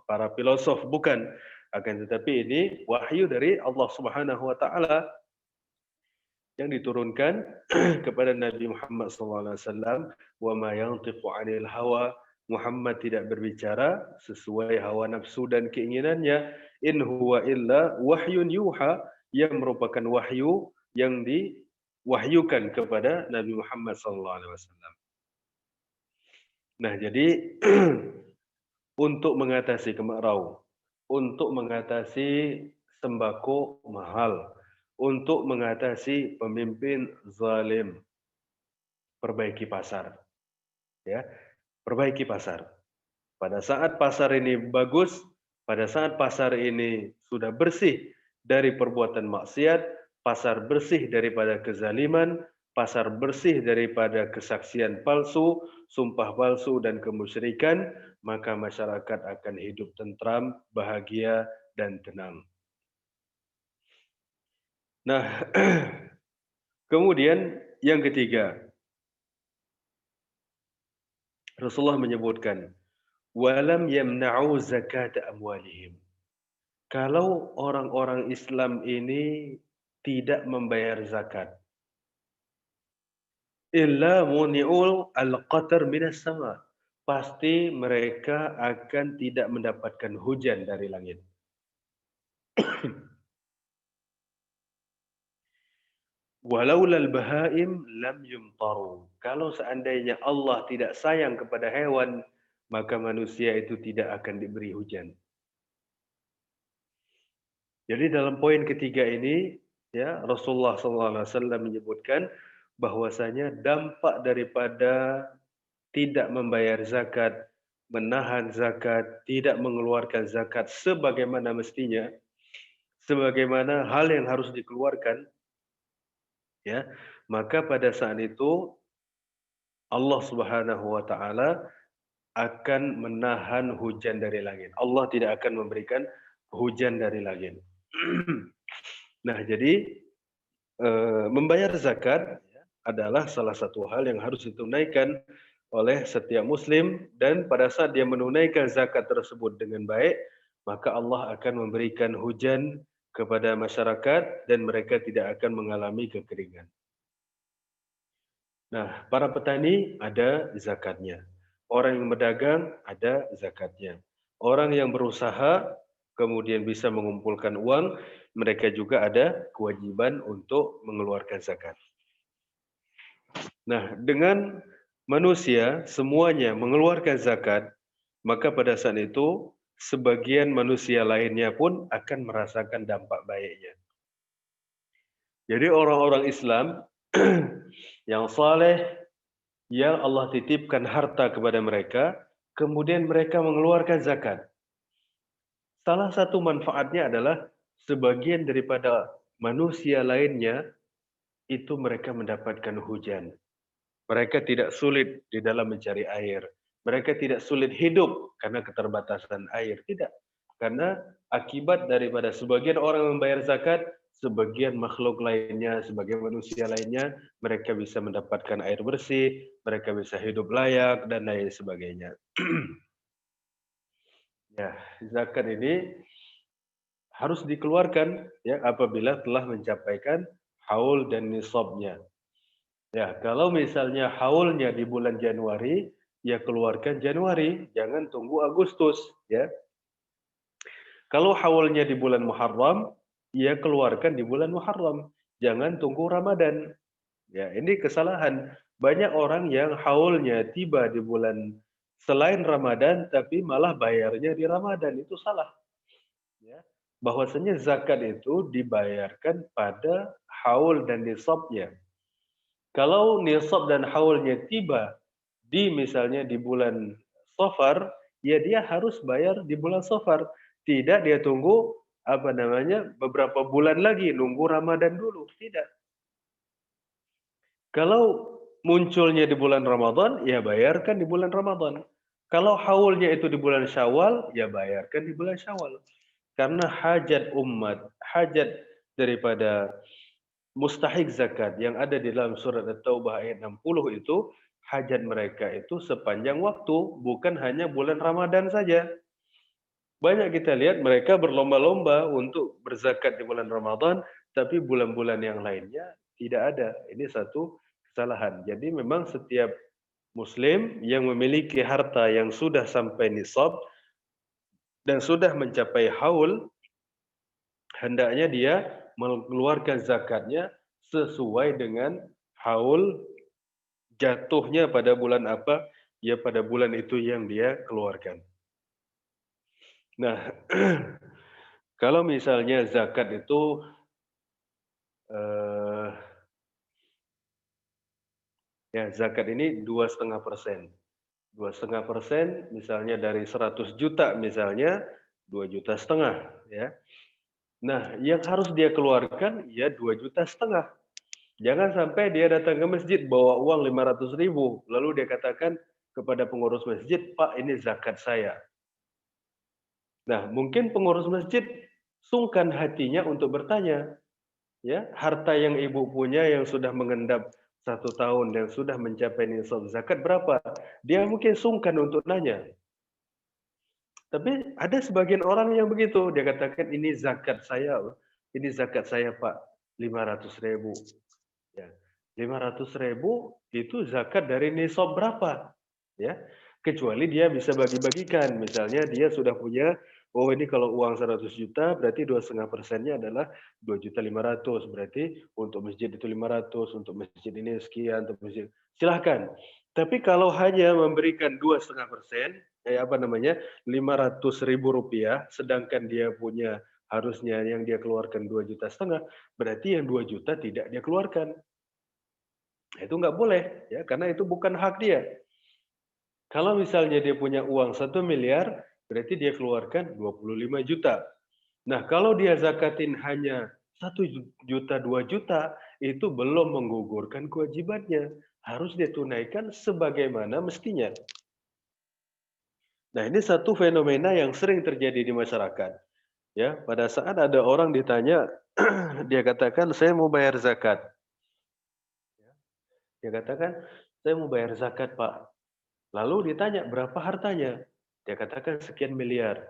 para filosof, bukan. Akan tetapi ini wahyu dari Allah Subhanahu wa taala yang diturunkan kepada Nabi Muhammad SAW. Wa ma yantiqu 'anil hawa, Muhammad tidak berbicara sesuai hawa nafsu dan keinginannya. In huwa illa wahyun yuha, yang merupakan wahyu yang diwahyukan kepada Nabi Muhammad SAW. Nah, jadi untuk mengatasi kemarau, untuk mengatasi sembako mahal, untuk mengatasi pemimpin zalim, perbaiki pasar. Ya, perbaiki pasar. Pada saat pasar ini bagus, pada saat pasar ini sudah bersih dari perbuatan maksiat, pasar bersih daripada kezaliman, pasar bersih daripada kesaksian palsu, sumpah palsu, dan kemusyrikan, maka masyarakat akan hidup tentram, bahagia, dan tenang. Nah, kemudian yang ketiga, Rasulullah menyebutkan, walam yamna'u zakat amwalihim. Kalau orang-orang Islam ini tidak membayar zakat, illa muni'ul al-qatar minas sama. Pasti mereka akan tidak mendapatkan hujan dari langit. Walaulal bahaim lam yumtaru. Kalau seandainya Allah tidak sayang kepada hewan, maka manusia itu tidak akan diberi hujan. Jadi dalam poin ketiga ini, ya, Rasulullah SAW menyebutkan bahwasanya dampak daripada tidak membayar zakat, menahan zakat, tidak mengeluarkan zakat sebagaimana mestinya, sebagaimana hal yang harus dikeluarkan, ya, maka pada saat itu Allah Subhanahu wa taala akan menahan hujan dari langit. Allah tidak akan memberikan hujan dari langit. Nah, jadi membayar zakat adalah salah satu hal yang harus ditunaikan oleh setiap muslim, dan pada saat dia menunaikan zakat tersebut dengan baik, maka Allah akan memberikan hujan kepada masyarakat dan mereka tidak akan mengalami kekeringan. Nah, para petani ada zakatnya. Orang yang berdagang ada zakatnya. Orang yang berusaha kemudian bisa mengumpulkan uang, mereka juga ada kewajiban untuk mengeluarkan zakat. Nah, dengan manusia semuanya mengeluarkan zakat, maka pada saat itu sebagian manusia lainnya pun akan merasakan dampak baiknya. Jadi orang-orang Islam yang saleh, yang Allah titipkan harta kepada mereka, kemudian mereka mengeluarkan zakat. Salah satu manfaatnya adalah sebagian daripada manusia lainnya itu mereka mendapatkan hujan. Mereka tidak sulit di dalam mencari air. Mereka tidak sulit hidup karena keterbatasan air. Tidak. Karena akibat daripada sebagian orang membayar zakat, sebagian makhluk lainnya, sebagian manusia lainnya, mereka bisa mendapatkan air bersih, mereka bisa hidup layak, dan lain sebagainya. Ya, zakat ini harus dikeluarkan ya apabila telah mencapaikan haul dan nisabnya. Ya, kalau misalnya haulnya di bulan Januari, ya keluarkan Januari, jangan tunggu Agustus, ya. Kalau haulnya di bulan Muharram, ya keluarkan di bulan Muharram, jangan tunggu Ramadan. Ya, ini kesalahan. Banyak orang yang haulnya tiba di bulan selain Ramadan, tapi malah bayarnya di Ramadan, itu salah. Ya. Bahwasanya zakat itu dibayarkan pada haul dan nisabnya. Kalau nisab dan haulnya tiba di misalnya di bulan Safar, ya dia harus bayar di bulan Safar. Tidak dia tunggu apa namanya beberapa bulan lagi nunggu Ramadan dulu, tidak. Kalau munculnya di bulan Ramadan, ya bayarkan di bulan Ramadan. Kalau haulnya itu di bulan Syawal, ya bayarkan di bulan Syawal. Karena hajat umat, hajat daripada mustahik zakat yang ada di dalam surat At-Taubah ayat 60 itu, hajat mereka itu sepanjang waktu, bukan hanya bulan Ramadan saja. Banyak kita lihat mereka berlomba-lomba untuk berzakat di bulan Ramadan, tapi bulan-bulan yang lainnya tidak ada. Ini satu kesalahan. Jadi memang setiap muslim yang memiliki harta yang sudah sampai nisab dan sudah mencapai haul, hendaknya dia mengeluarkan zakatnya sesuai dengan haul jatuhnya pada bulan apa, ya pada bulan itu yang dia keluarkan. Nah, kalau misalnya zakat itu eh, ya zakat ini 2,5%. 2,5% misalnya dari 100 juta misalnya 2,5 juta ya. Nah, yang harus dia keluarkan ya 2,5 juta. Jangan sampai dia datang ke masjid bawa uang 500.000, lalu dia katakan kepada pengurus masjid, "Pak, ini zakat saya." Nah, mungkin pengurus masjid sungkan hatinya untuk bertanya, ya, harta yang ibu punya yang sudah mengendap 1 tahun dan sudah mencapai nisab zakat berapa? Dia mungkin sungkan untuk nanya. Tapi ada sebagian orang yang begitu, dia katakan, ini zakat saya Pak, 500.000. Ya, 500.000 itu zakat dari nisab berapa? Ya, kecuali dia bisa bagi-bagikan. Misalnya dia sudah punya, oh ini kalau uang 100 juta berarti 2,5%-nya adalah 2.500.000. Berarti untuk masjid itu 500, untuk masjid ini sekian, untuk masjid. Silahkan. Tapi kalau hanya memberikan 2,5%, apa namanya, 500.000 rupiah, sedangkan dia punya harusnya yang dia keluarkan 2,5 juta, berarti yang 2 juta tidak dia keluarkan. Itu nggak boleh, ya, karena itu bukan hak dia. Kalau misalnya dia punya uang 1 miliar, berarti dia keluarkan 25 juta. Nah, kalau dia zakatin hanya 1 juta, 2 juta, itu belum menggugurkan kewajibannya. Harus dia tunaikan sebagaimana mestinya. Nah, ini satu fenomena yang sering terjadi di masyarakat. Ya, pada saat ada orang ditanya, dia katakan, saya mau bayar zakat. Dia katakan, saya mau bayar zakat, Pak. Lalu ditanya, berapa hartanya? Dia katakan sekian miliar.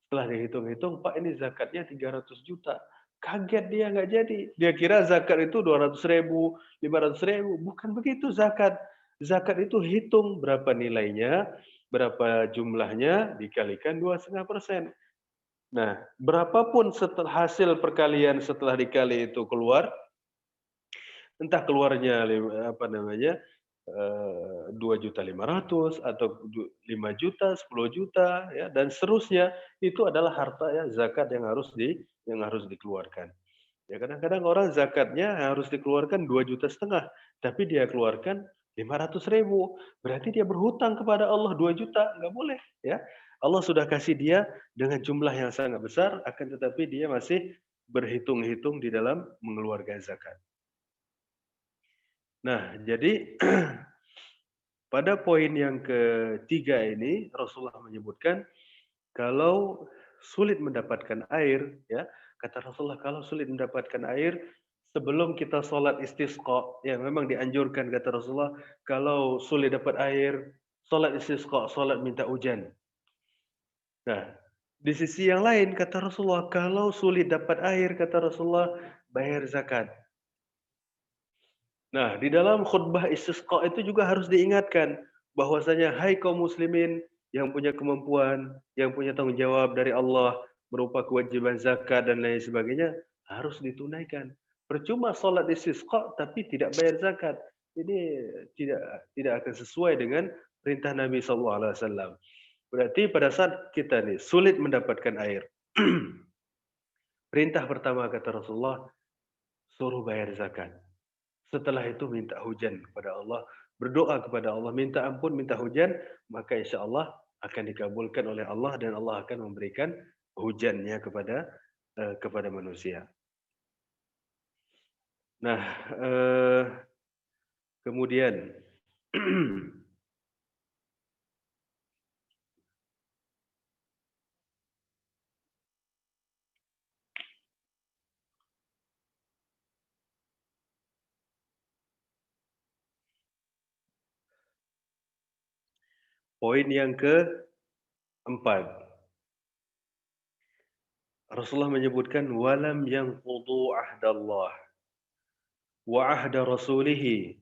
Setelah dihitung-hitung, Pak ini zakatnya 300 juta. Kaget dia nggak jadi. Dia kira zakat itu 200.000, 500.000. Bukan begitu zakat. Zakat itu hitung berapa nilainya, berapa jumlahnya, dikalikan 2,5%. Nah, berapapun setelah hasil perkalian setelah dikali itu keluar, entah keluarnya 2.500.000 atau 5 juta, 10 juta, ya, dan seterusnya, itu adalah harta ya zakat yang harus dikeluarkan. Ya, kadang-kadang orang zakatnya harus dikeluarkan 2,5 juta, tapi dia keluarkan 500.000. Berarti dia berhutang kepada Allah 2 juta, nggak boleh, ya. Allah sudah kasih dia dengan jumlah yang sangat besar, akan tetapi dia masih berhitung-hitung di dalam mengeluarkan zakat. Nah, jadi pada poin yang ketiga ini Rasulullah menyebutkan kalau sulit mendapatkan air, ya, kata Rasulullah kalau sulit mendapatkan air sebelum kita sholat istisqa, ya memang dianjurkan kata Rasulullah kalau sulit dapat air, sholat istisqa, sholat minta hujan. Nah, di sisi yang lain kata Rasulullah kalau sulit dapat air kata Rasulullah bayar zakat. Nah, di dalam khutbah istisqa itu juga harus diingatkan bahwasanya hai kaum muslimin yang punya kemampuan, yang punya tanggung jawab dari Allah berupa kewajiban zakat dan lain sebagainya harus ditunaikan. Percuma salat istisqa tapi tidak bayar zakat. Ini tidak tidak akan sesuai dengan perintah Nabi SAW. Berarti pada saat kita nih sulit mendapatkan air, perintah pertama kata Rasulullah suruh bayar zakat. Setelah itu minta hujan kepada Allah, berdoa kepada Allah, minta ampun, minta hujan, maka insya Allah akan dikabulkan oleh Allah dan Allah akan memberikan hujannya kepada manusia. Nah, kemudian poin yang keempat, Rasulullah menyebutkan walam yanqudu ahdallah wa ahda rasulih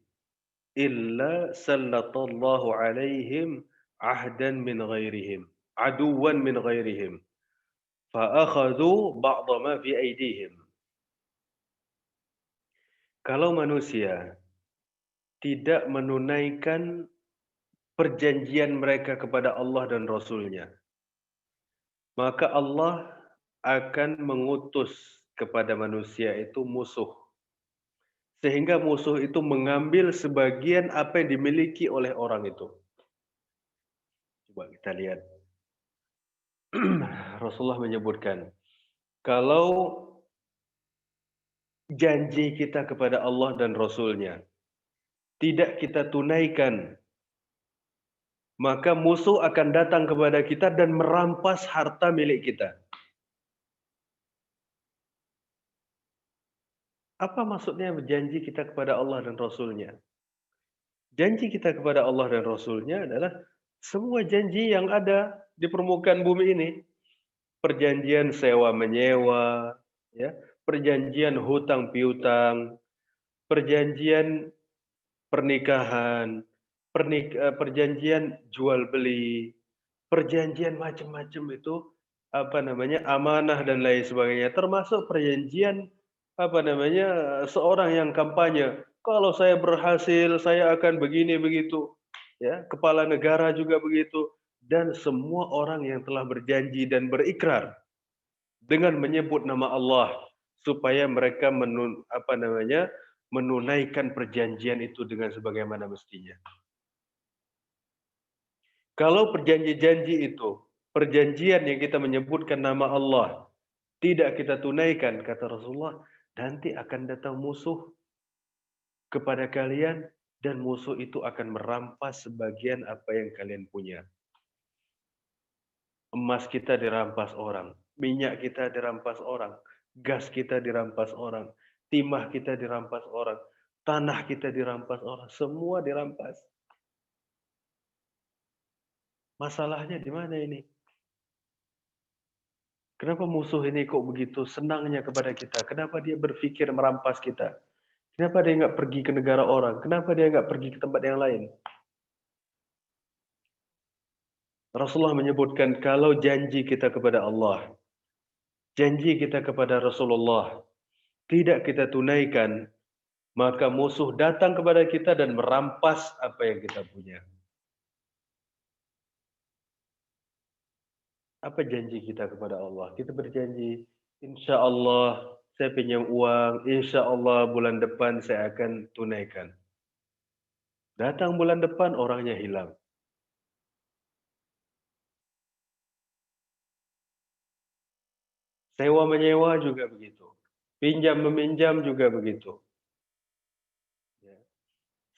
illa sallatallahu alaihim ahdan min ghairihim, aduwan min ghairihim. Fa'akhadhu ba'dha ma fi aydihim. Kalau manusia tidak menunaikan perjanjian mereka kepada Allah dan Rasul-Nya, maka Allah akan mengutus kepada manusia itu musuh. Sehingga musuh itu mengambil sebagian apa yang dimiliki oleh orang itu. Coba kita lihat. Rasulullah menyebutkan, kalau janji kita kepada Allah dan Rasul-Nya tidak kita tunaikan, maka musuh akan datang kepada kita dan merampas harta milik kita. Apa maksudnya janji kita kepada Allah dan Rasul-Nya? Janji kita kepada Allah dan Rasul-Nya adalah semua janji yang ada di permukaan bumi ini. Perjanjian sewa-menyewa, ya, perjanjian hutang piutang, perjanjian pernikahan, perjanjian jual beli, perjanjian macam-macam itu apa namanya amanah dan lain sebagainya, termasuk perjanjian apa namanya seorang yang kampanye, kalau saya berhasil saya akan begini begitu, ya kepala negara juga begitu, dan semua orang yang telah berjanji dan berikrar dengan menyebut nama Allah supaya mereka menunaikan perjanjian itu dengan sebagaimana mestinya. Kalau perjanji-janji itu, perjanjian yang kita menyebutkan nama Allah, tidak kita tunaikan, kata Rasulullah, nanti akan datang musuh kepada kalian dan musuh itu akan merampas sebagian apa yang kalian punya. Emas kita dirampas orang, minyak kita dirampas orang, gas kita dirampas orang, timah kita dirampas orang, tanah kita dirampas orang, semua dirampas. Masalahnya di mana ini? Kenapa musuh ini kok begitu senangnya kepada kita? Kenapa dia berpikir merampas kita? Kenapa dia nggak pergi ke negara orang? Kenapa dia nggak pergi ke tempat yang lain? Rasulullah menyebutkan kalau janji kita kepada Allah, janji kita kepada Rasulullah tidak kita tunaikan, maka musuh datang kepada kita dan merampas apa yang kita punya. Apa janji kita kepada Allah? Kita berjanji, insya Allah saya pinjam uang, insya Allah bulan depan saya akan tunaikan. Datang bulan depan orangnya hilang. Sewa menyewa juga begitu. Pinjam meminjam juga begitu. Ya.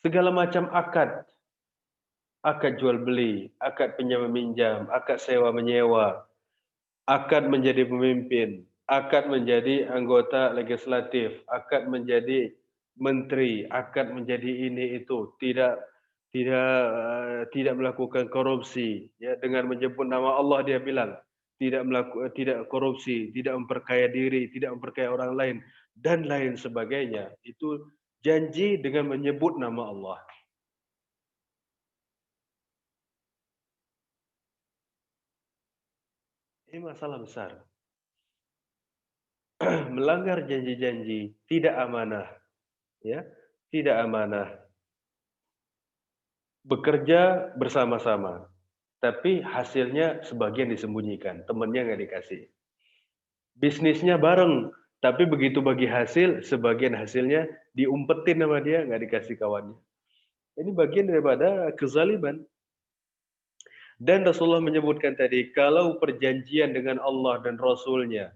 Segala macam akad, akad jual beli, akad pinjam meminjam, akad sewa menyewa, akad menjadi pemimpin, akad menjadi anggota legislatif, akad menjadi menteri, akad menjadi ini itu, tidak melakukan korupsi, ya dengan menyebut nama Allah dia bilang tidak korupsi, tidak memperkaya diri, tidak memperkaya orang lain dan lain sebagainya. Itu janji dengan menyebut nama Allah. Ini masalah besar. Melanggar janji-janji, tidak amanah, ya, tidak amanah. Bekerja bersama-sama, tapi hasilnya sebagian disembunyikan, temannya nggak dikasih. Bisnisnya bareng, tapi begitu bagi hasil, sebagian hasilnya diumpetin sama dia, nggak dikasih kawannya. Ini bagian daripada kezaliman. Dan Rasulullah menyebutkan tadi, kalau perjanjian dengan Allah dan Rasul-Nya,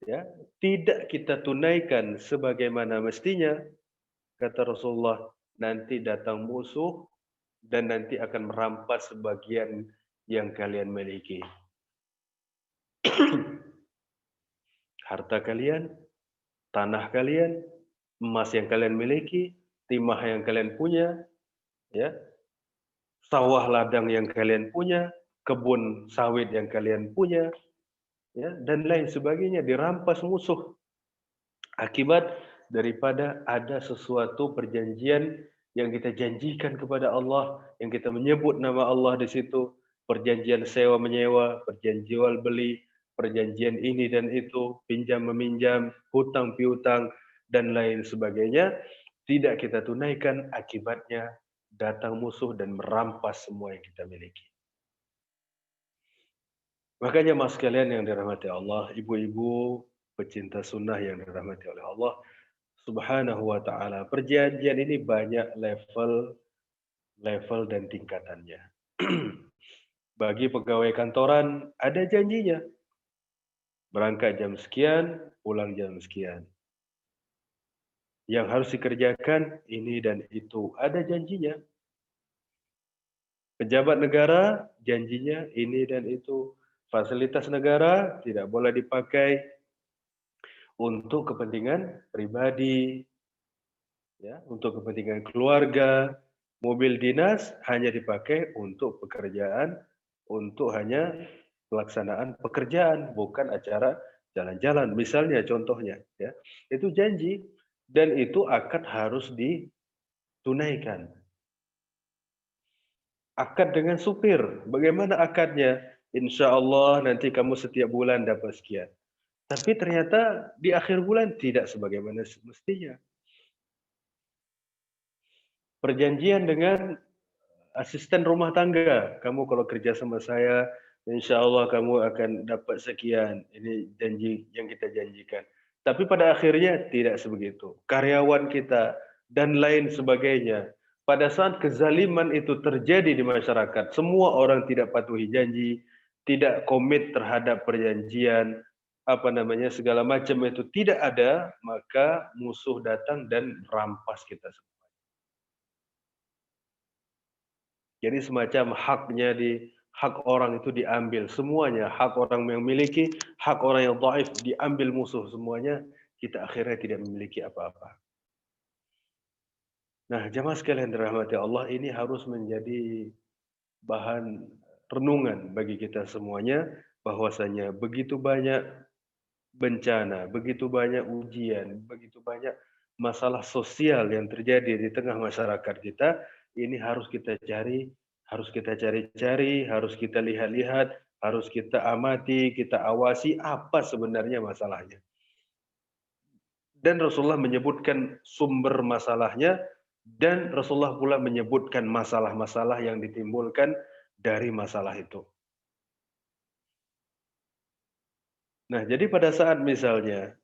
ya, tidak kita tunaikan sebagaimana mestinya, kata Rasulullah, nanti datang musuh dan nanti akan merampas sebagian yang kalian miliki. Harta kalian, tanah kalian, emas yang kalian miliki, timah yang kalian punya, ya, sawah ladang yang kalian punya, kebun sawit yang kalian punya, ya, dan lain sebagainya dirampas musuh akibat daripada ada sesuatu perjanjian yang kita janjikan kepada Allah, yang kita menyebut nama Allah di situ, perjanjian sewa menyewa, perjanjian jual beli, perjanjian ini dan itu, pinjam meminjam, hutang piutang dan lain sebagainya, tidak kita tunaikan, akibatnya datang musuh dan merampas semua yang kita miliki. Makanya mas kalian yang dirahmati Allah, ibu-ibu pecinta sunnah yang dirahmati oleh Allah Subhanahu wa ta'ala. Perjanjian ini banyak level dan tingkatannya. Bagi pegawai kantoran ada janjinya. Berangkat jam sekian, pulang jam sekian. Yang harus dikerjakan ini dan itu. Ada janjinya. Pejabat negara janjinya ini dan itu. Fasilitas negara tidak boleh dipakai untuk kepentingan pribadi, ya, untuk kepentingan keluarga. Mobil dinas hanya dipakai untuk pekerjaan, untuk hanya pelaksanaan pekerjaan, bukan acara jalan-jalan. Misalnya contohnya, ya, itu janji dan itu akad harus ditunaikan. Akad dengan supir, bagaimana akadnya? Insya Allah nanti kamu setiap bulan dapat sekian. Tapi ternyata di akhir bulan tidak sebagaimana mestinya. Perjanjian dengan asisten rumah tangga, kamu kalau kerja sama saya, insya Allah kamu akan dapat sekian. Ini janji yang kita janjikan. Tapi pada akhirnya tidak sebegitu. Karyawan kita dan lain sebagainya. Pada saat kezaliman itu terjadi di masyarakat, semua orang tidak patuhi janji, tidak komit terhadap perjanjian, apa namanya segala macam itu tidak ada, maka musuh datang dan rampas kita semua. Jadi semacam hak orang itu diambil semuanya, hak orang yang memiliki, hak orang yang dhaif diambil musuh semuanya, kita akhirnya tidak memiliki apa-apa. Nah, jemaah sekalian dirahmati Allah, ini harus menjadi bahan renungan bagi kita semuanya bahwasanya begitu banyak bencana, begitu banyak ujian, begitu banyak masalah sosial yang terjadi di tengah masyarakat kita, ini harus kita cari-cari, harus kita lihat-lihat, harus kita amati, kita awasi apa sebenarnya masalahnya. Dan Rasulullah menyebutkan sumber masalahnya dan Rasulullah pula menyebutkan masalah-masalah yang ditimbulkan dari masalah itu. Nah, jadi pada saat misalnya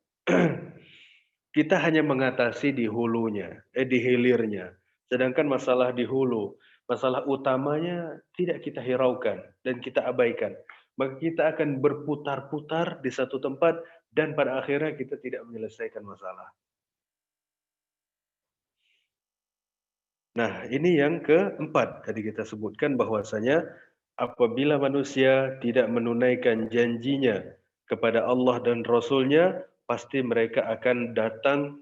kita hanya mengatasi di hulunya, di hilirnya. Sedangkan masalah di hulu, masalah utamanya tidak kita hiraukan dan kita abaikan. Maka kita akan berputar-putar di satu tempat dan pada akhirnya kita tidak menyelesaikan masalah. Nah, ini yang keempat. Tadi kita sebutkan bahwasanya apabila manusia tidak menunaikan janjinya kepada Allah dan Rasul-Nya, pasti mereka akan datang,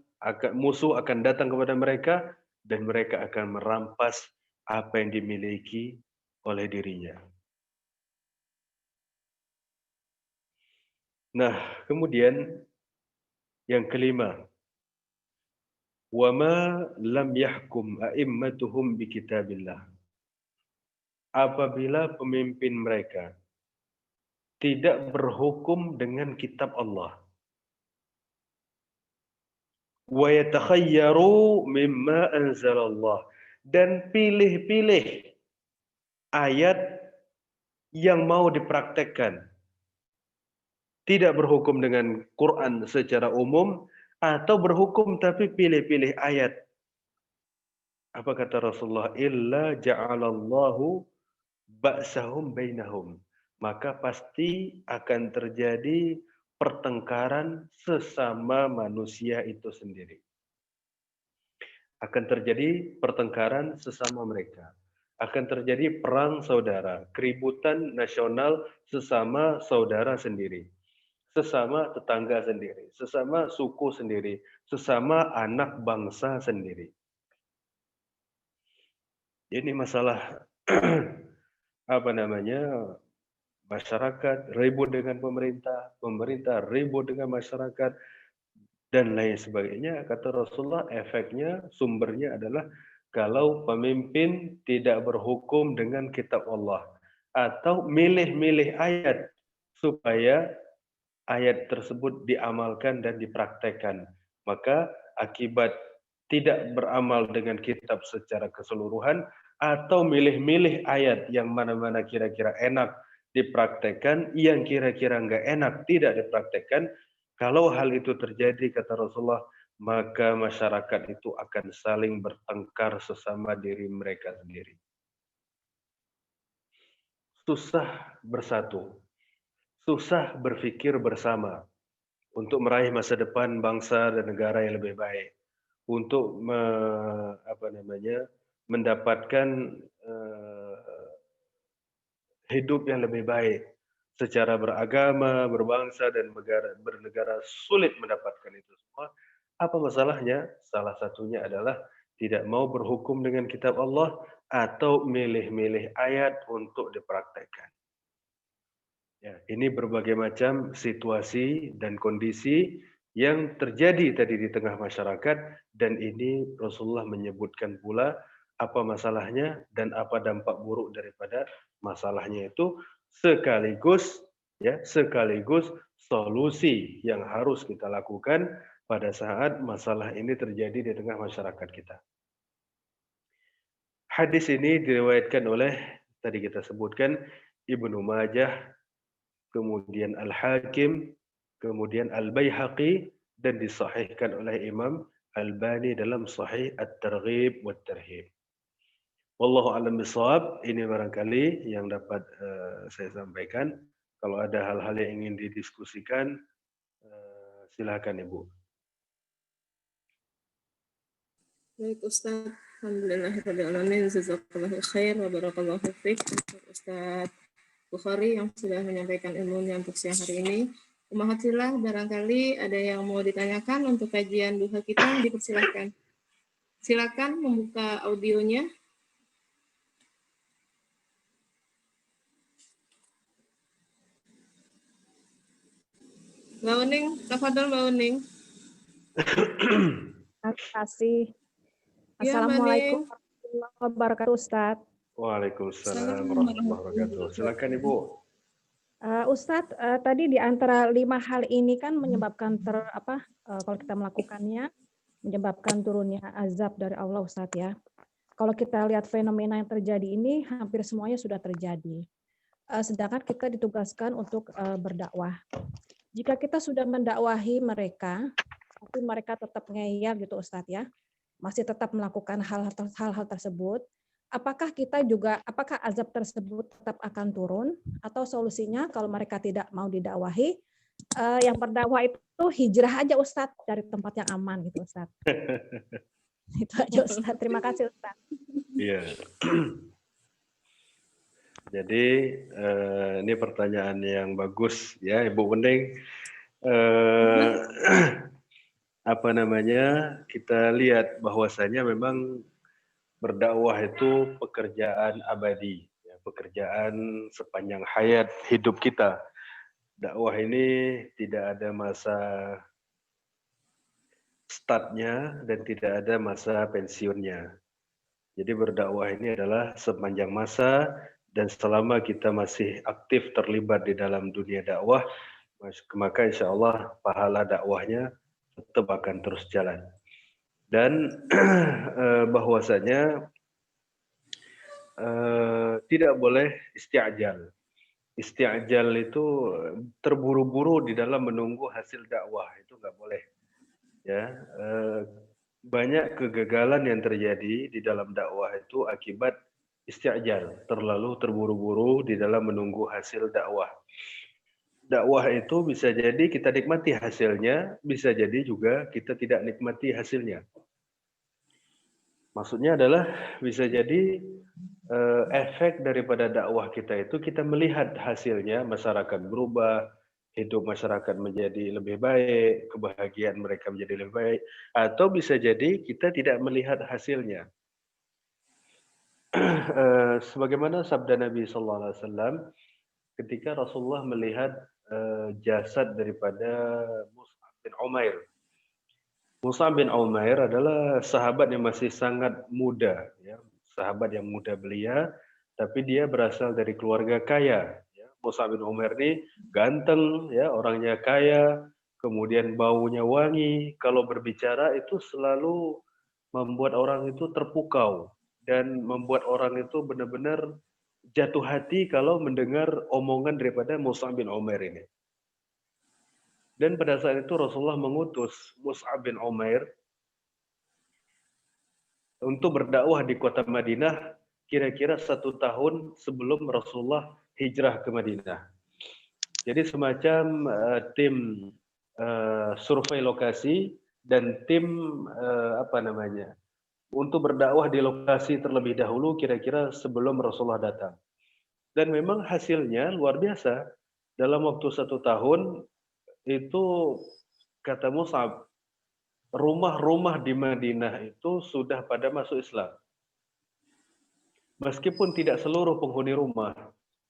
musuh akan datang kepada mereka dan mereka akan merampas apa yang dimiliki oleh dirinya. Nah, kemudian yang kelima, وَمَا لَمْ يَحْكُمْ أَئِمَّتُهُمْ بِكِتَابِ اللَّهِ. Apabila pemimpin mereka tidak berhukum dengan kitab Allah. Wa yatakhayyaru mimma anzalallah. Dan pilih-pilih ayat yang mau dipraktekkan. Tidak berhukum dengan Quran secara umum atau berhukum tapi pilih-pilih ayat. Apa kata Rasulullah? Illa ja'alallahu ba'sahum bainahum. Maka pasti akan terjadi pertengkaran sesama manusia itu sendiri. Akan terjadi pertengkaran sesama mereka. Akan terjadi perang saudara, keributan nasional sesama saudara sendiri. Sesama tetangga sendiri, sesama suku sendiri, sesama anak bangsa sendiri. Ini masalah apa namanya? Masyarakat ribut dengan pemerintah, pemerintah ribut dengan masyarakat, dan lain sebagainya. Kata Rasulullah, efeknya, sumbernya adalah kalau pemimpin tidak berhukum dengan kitab Allah atau milih-milih ayat supaya ayat tersebut diamalkan dan dipraktekkan. Maka akibat tidak beramal dengan kitab secara keseluruhan atau milih-milih ayat yang mana-mana kira-kira enak dipraktekkan, yang kira-kira enggak enak tidak dipraktekkan. Kalau hal itu terjadi, kata Rasulullah, maka masyarakat itu akan saling bertengkar sesama diri mereka sendiri. Susah bersatu, susah berpikir bersama untuk meraih masa depan bangsa dan negara yang lebih baik. untuk mendapatkan hidup yang lebih baik secara beragama, berbangsa dan bernegara sulit mendapatkan itu semua. Apa masalahnya? Salah satunya adalah tidak mau berhukum dengan kitab Allah atau milih-milih ayat untuk dipraktekkan. Ya, ini berbagai macam situasi dan kondisi yang terjadi tadi di tengah masyarakat, dan ini Rasulullah menyebutkan pula apa masalahnya dan apa dampak buruk daripada masalahnya itu, sekaligus solusi yang harus kita lakukan pada saat masalah ini terjadi di tengah masyarakat kita. Hadis ini diriwayatkan oleh, tadi kita sebutkan, Ibnu Majah, kemudian Al-Hakim, kemudian Al-Baihaqi, dan disahihkan oleh Imam Albani dalam Sahih At-Targhib wa Tarhib. Wallahu a'lam bishawab. Ini barangkali yang dapat saya sampaikan. Kalau ada hal-hal yang ingin didiskusikan, silakan Ibu. Baik Ustaz, alhamdulillahirrahmanirrahim, jazakallahu khair wa barakallahu fiik Ustaz Bukhari yang sudah menyampaikan ilmunya untuk siang hari ini. Umahatillah, barangkali ada yang mau ditanyakan untuk kajian duha kita, dipersilahkan. Silakan membuka audionya. Mbak Uning, tafadhol Mbak Uning. Terima kasih. Ya, Assalamualaikum warahmatullahi wabarakatuh, Ustaz. Waalaikumsalam warahmatullahi wabarakatuh. Silakan Ibu. Ustadz, tadi di antara 5 hal ini kan menyebabkan kalau kita melakukannya menyebabkan turunnya azab dari Allah, Ustadz ya. Kalau kita lihat fenomena yang terjadi ini hampir semuanya sudah terjadi. Sedangkan kita ditugaskan untuk berdakwah. Jika kita sudah mendakwahi mereka, tapi mereka tetap ngeyel gitu Ustadz ya, masih tetap melakukan hal-hal tersebut, apakah azab tersebut tetap akan turun, atau solusinya kalau mereka tidak mau didakwahi, yang berdakwah itu hijrah aja Ustadz dari tempat yang aman gitu Ustadz. Itu aja Ustadz. Terima kasih Ustadz. Iya. Jadi ini pertanyaan yang bagus ya Ibu Wening. Kita lihat bahwasanya memang berdakwah itu pekerjaan abadi, ya, pekerjaan sepanjang hayat hidup kita. Dakwah ini tidak ada masa startnya dan tidak ada masa pensiunnya. Jadi berdakwah ini adalah sepanjang masa, dan selama kita masih aktif terlibat di dalam dunia dakwah, maka insya Allah pahala dakwahnya tetap akan terus jalan. Dan bahwasanya tidak boleh isti'jal. Isti'jal itu terburu-buru di dalam menunggu hasil dakwah, itu nggak boleh. Ya, banyak kegagalan yang terjadi di dalam dakwah itu akibat isti'jal, terlalu terburu-buru di dalam menunggu hasil dakwah. Dakwah itu bisa jadi kita nikmati hasilnya, bisa jadi juga kita tidak nikmati hasilnya. Maksudnya adalah bisa jadi efek daripada dakwah kita itu kita melihat hasilnya, masyarakat berubah, hidup masyarakat menjadi lebih baik, kebahagiaan mereka menjadi lebih baik, atau bisa jadi kita tidak melihat hasilnya. Sebagaimana sabda Nabi SAW ketika Rasulullah melihat jasad daripada Mus'ab bin Umair. Mus'ab bin Umair adalah sahabat yang masih sangat muda, ya, sahabat yang muda belia, tapi dia berasal dari keluarga kaya. Ya. Mus'ab bin Umair ini ganteng, ya, orangnya kaya, kemudian baunya wangi. Kalau berbicara itu selalu membuat orang itu terpukau dan membuat orang itu benar-benar jatuh hati kalau mendengar omongan daripada Mus'ab bin Umair ini. Dan pada saat itu Rasulullah mengutus Mus'ab bin Umair untuk berdakwah di kota Madinah kira-kira 1 tahun sebelum Rasulullah hijrah ke Madinah. Jadi semacam tim survei lokasi dan tim untuk berdakwah di lokasi terlebih dahulu kira-kira sebelum Rasulullah datang. Dan memang hasilnya luar biasa. Dalam waktu 1 tahun itu kata Mus'ab, rumah-rumah di Madinah itu sudah pada masuk Islam. Meskipun tidak seluruh penghuni rumah,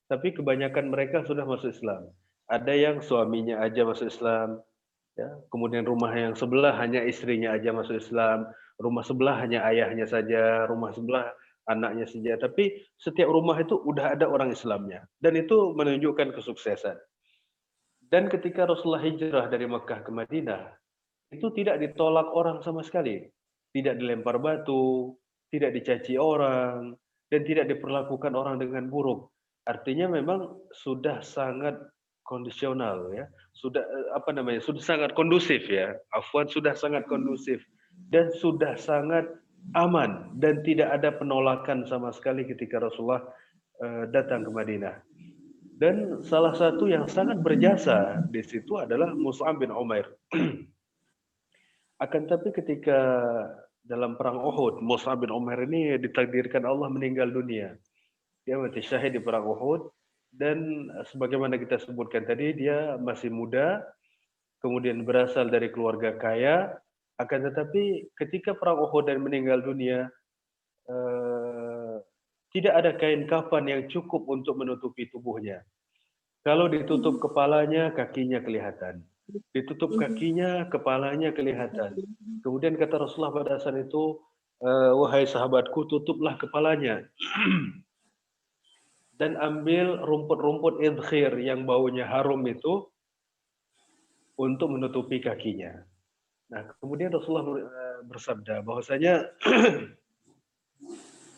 tapi kebanyakan mereka sudah masuk Islam. Ada yang suaminya aja masuk Islam, ya. Kemudian rumah yang sebelah hanya istrinya aja masuk Islam, rumah sebelah hanya ayahnya saja, rumah sebelah anaknya saja. Tapi setiap rumah itu udah ada orang Islamnya, dan itu menunjukkan kesuksesan. Dan ketika Rasulullah hijrah dari Mekah ke Madinah, itu tidak ditolak orang sama sekali. Tidak dilempar batu, tidak dicaci orang, dan tidak diperlakukan orang dengan buruk. Artinya memang sudah sangat kondisional ya. Sudah sudah sangat kondusif ya. Afwan, sudah sangat kondusif dan sudah sangat aman dan tidak ada penolakan sama sekali ketika Rasulullah datang ke Madinah. Dan salah satu yang sangat berjasa di situ adalah Mus'ab bin Umair. Akan tapi ketika dalam perang Uhud, Mus'ab bin Umair ini ditakdirkan Allah meninggal dunia. Dia mati syahid di perang Uhud, dan sebagaimana kita sebutkan tadi, dia masih muda, kemudian berasal dari keluarga kaya, akan tetapi ketika perang Uhud dan meninggal dunia, tidak ada kain kafan yang cukup untuk menutupi tubuhnya. Kalau ditutup kepalanya, kakinya kelihatan. Ditutup kakinya, kepalanya kelihatan. Kemudian kata Rasulullah pada saat itu, wahai sahabatku, tutuplah kepalanya. Dan ambil rumput-rumput idkhir yang baunya harum itu untuk menutupi kakinya. Nah, kemudian Rasulullah bersabda bahwasanya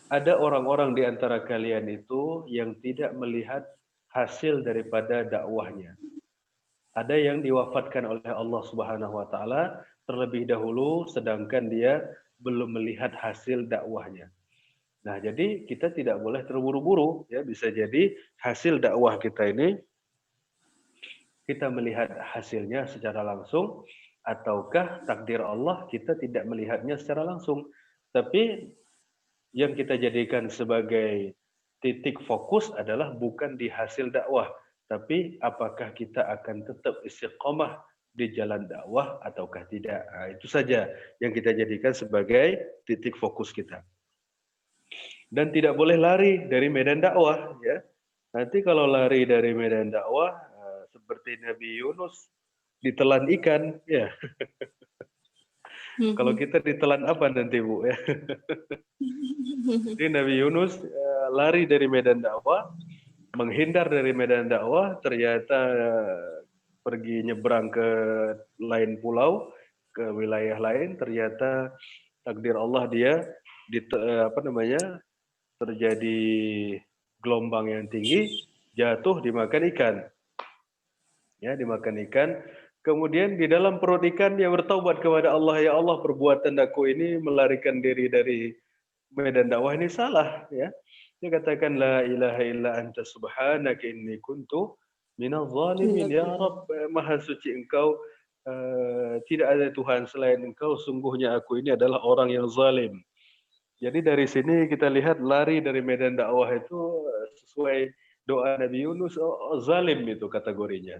ada orang-orang di antara kalian itu yang tidak melihat hasil daripada dakwahnya. Ada yang diwafatkan oleh Allah Subhanahu wa taala terlebih dahulu sedangkan dia belum melihat hasil dakwahnya. Nah, jadi kita tidak boleh terburu-buru ya, bisa jadi hasil dakwah kita ini kita melihat hasilnya secara langsung ataukah takdir Allah kita tidak melihatnya secara langsung. Tapi yang kita jadikan sebagai titik fokus adalah bukan di hasil dakwah, tapi apakah kita akan tetap istiqomah di jalan dakwah ataukah tidak. Nah, itu saja yang kita jadikan sebagai titik fokus kita. Dan tidak boleh lari dari medan dakwah ya. Nanti kalau lari dari medan dakwah seperti Nabi Yunus ditelan ikan ya. Kalau kita ditelan apa nanti Bu ya? Jadi Nabi Yunus lari dari medan dakwah, menghindar dari medan dakwah, ternyata pergi nyebrang ke lain pulau, ke wilayah lain, ternyata takdir Allah dia terjadi gelombang yang tinggi, jatuh dimakan ikan. Ya, dimakan ikan. Kemudian di dalam perut ikan dia bertaubat kepada Allah, ya Allah, perbuatan aku ini melarikan diri dari medan dakwah ini salah ya. Dia katakan la ilaha illa anta subhanaka inni kuntu minadh zalimin. Ya Rabb, maha suci engkau, tidak ada Tuhan selain engkau, sungguhnya aku ini adalah orang yang zalim. Jadi dari sini kita lihat lari dari medan dakwah itu sesuai doa Nabi Yunus, zalim itu kategorinya.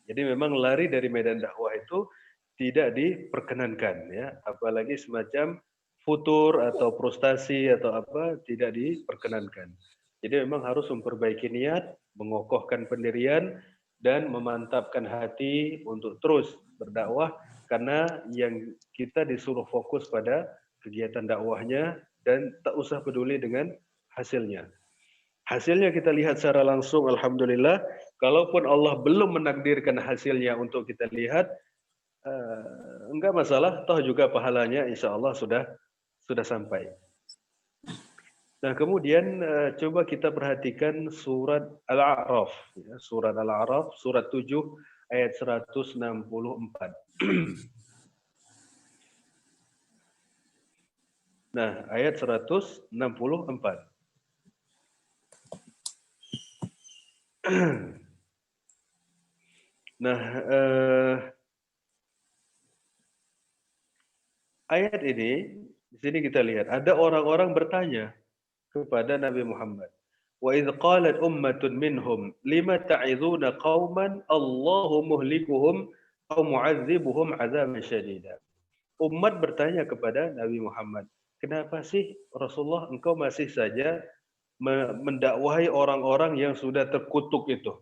Jadi memang lari dari medan dakwah itu tidak diperkenankan ya, apalagi semacam futur atau frustasi atau apa tidak diperkenankan. Jadi memang harus memperbaiki niat, mengokohkan pendirian dan memantapkan hati untuk terus berdakwah karena yang kita disuruh fokus pada kegiatan dakwahnya dan tak usah peduli dengan hasilnya. Hasilnya kita lihat secara langsung, alhamdulillah. Kalaupun Allah belum menakdirkan hasilnya untuk kita lihat, enggak masalah, toh juga pahalanya insya Allah sudah sampai. Nah, kemudian coba kita perhatikan surat Al-A'raf, ya, surat Al-A'raf, surat 7 ayat 164. Nah, ayat 164. Nah, ayat ini di sini kita lihat ada orang-orang bertanya kepada Nabi Muhammad. Wa idz qalat ummatun minhum lima ta'iduna qauman Allahu muhlikuhum aw mu'adzibuhum 'adzaban syadida. Umat bertanya kepada Nabi Muhammad, "Kenapa sih Rasulullah engkau masih saja mendakwahi orang-orang yang sudah terkutuk itu?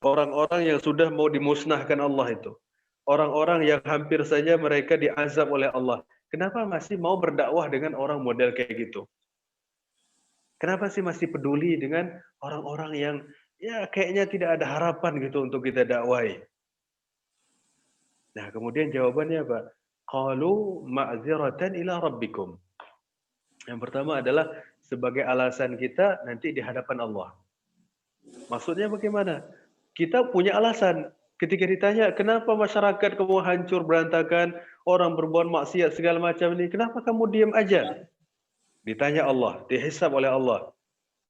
Orang-orang yang sudah mau dimusnahkan Allah itu. Orang-orang yang hampir saja mereka diazab oleh Allah. Kenapa masih mau berdakwah dengan orang model kayak gitu? Kenapa sih masih peduli dengan orang-orang yang ya kayaknya tidak ada harapan gitu untuk kita dakwahi?" Nah, kemudian jawabannya apa? Qalu ma'dziratan ila rabbikum. Yang pertama adalah sebagai alasan kita nanti di hadapan Allah. Maksudnya bagaimana? Kita punya alasan. Ketika ditanya, kenapa masyarakat kamu hancur berantakan, orang berbuat maksiat segala macam ini, kenapa kamu diam aja? Ditanya Allah, dihisab oleh Allah.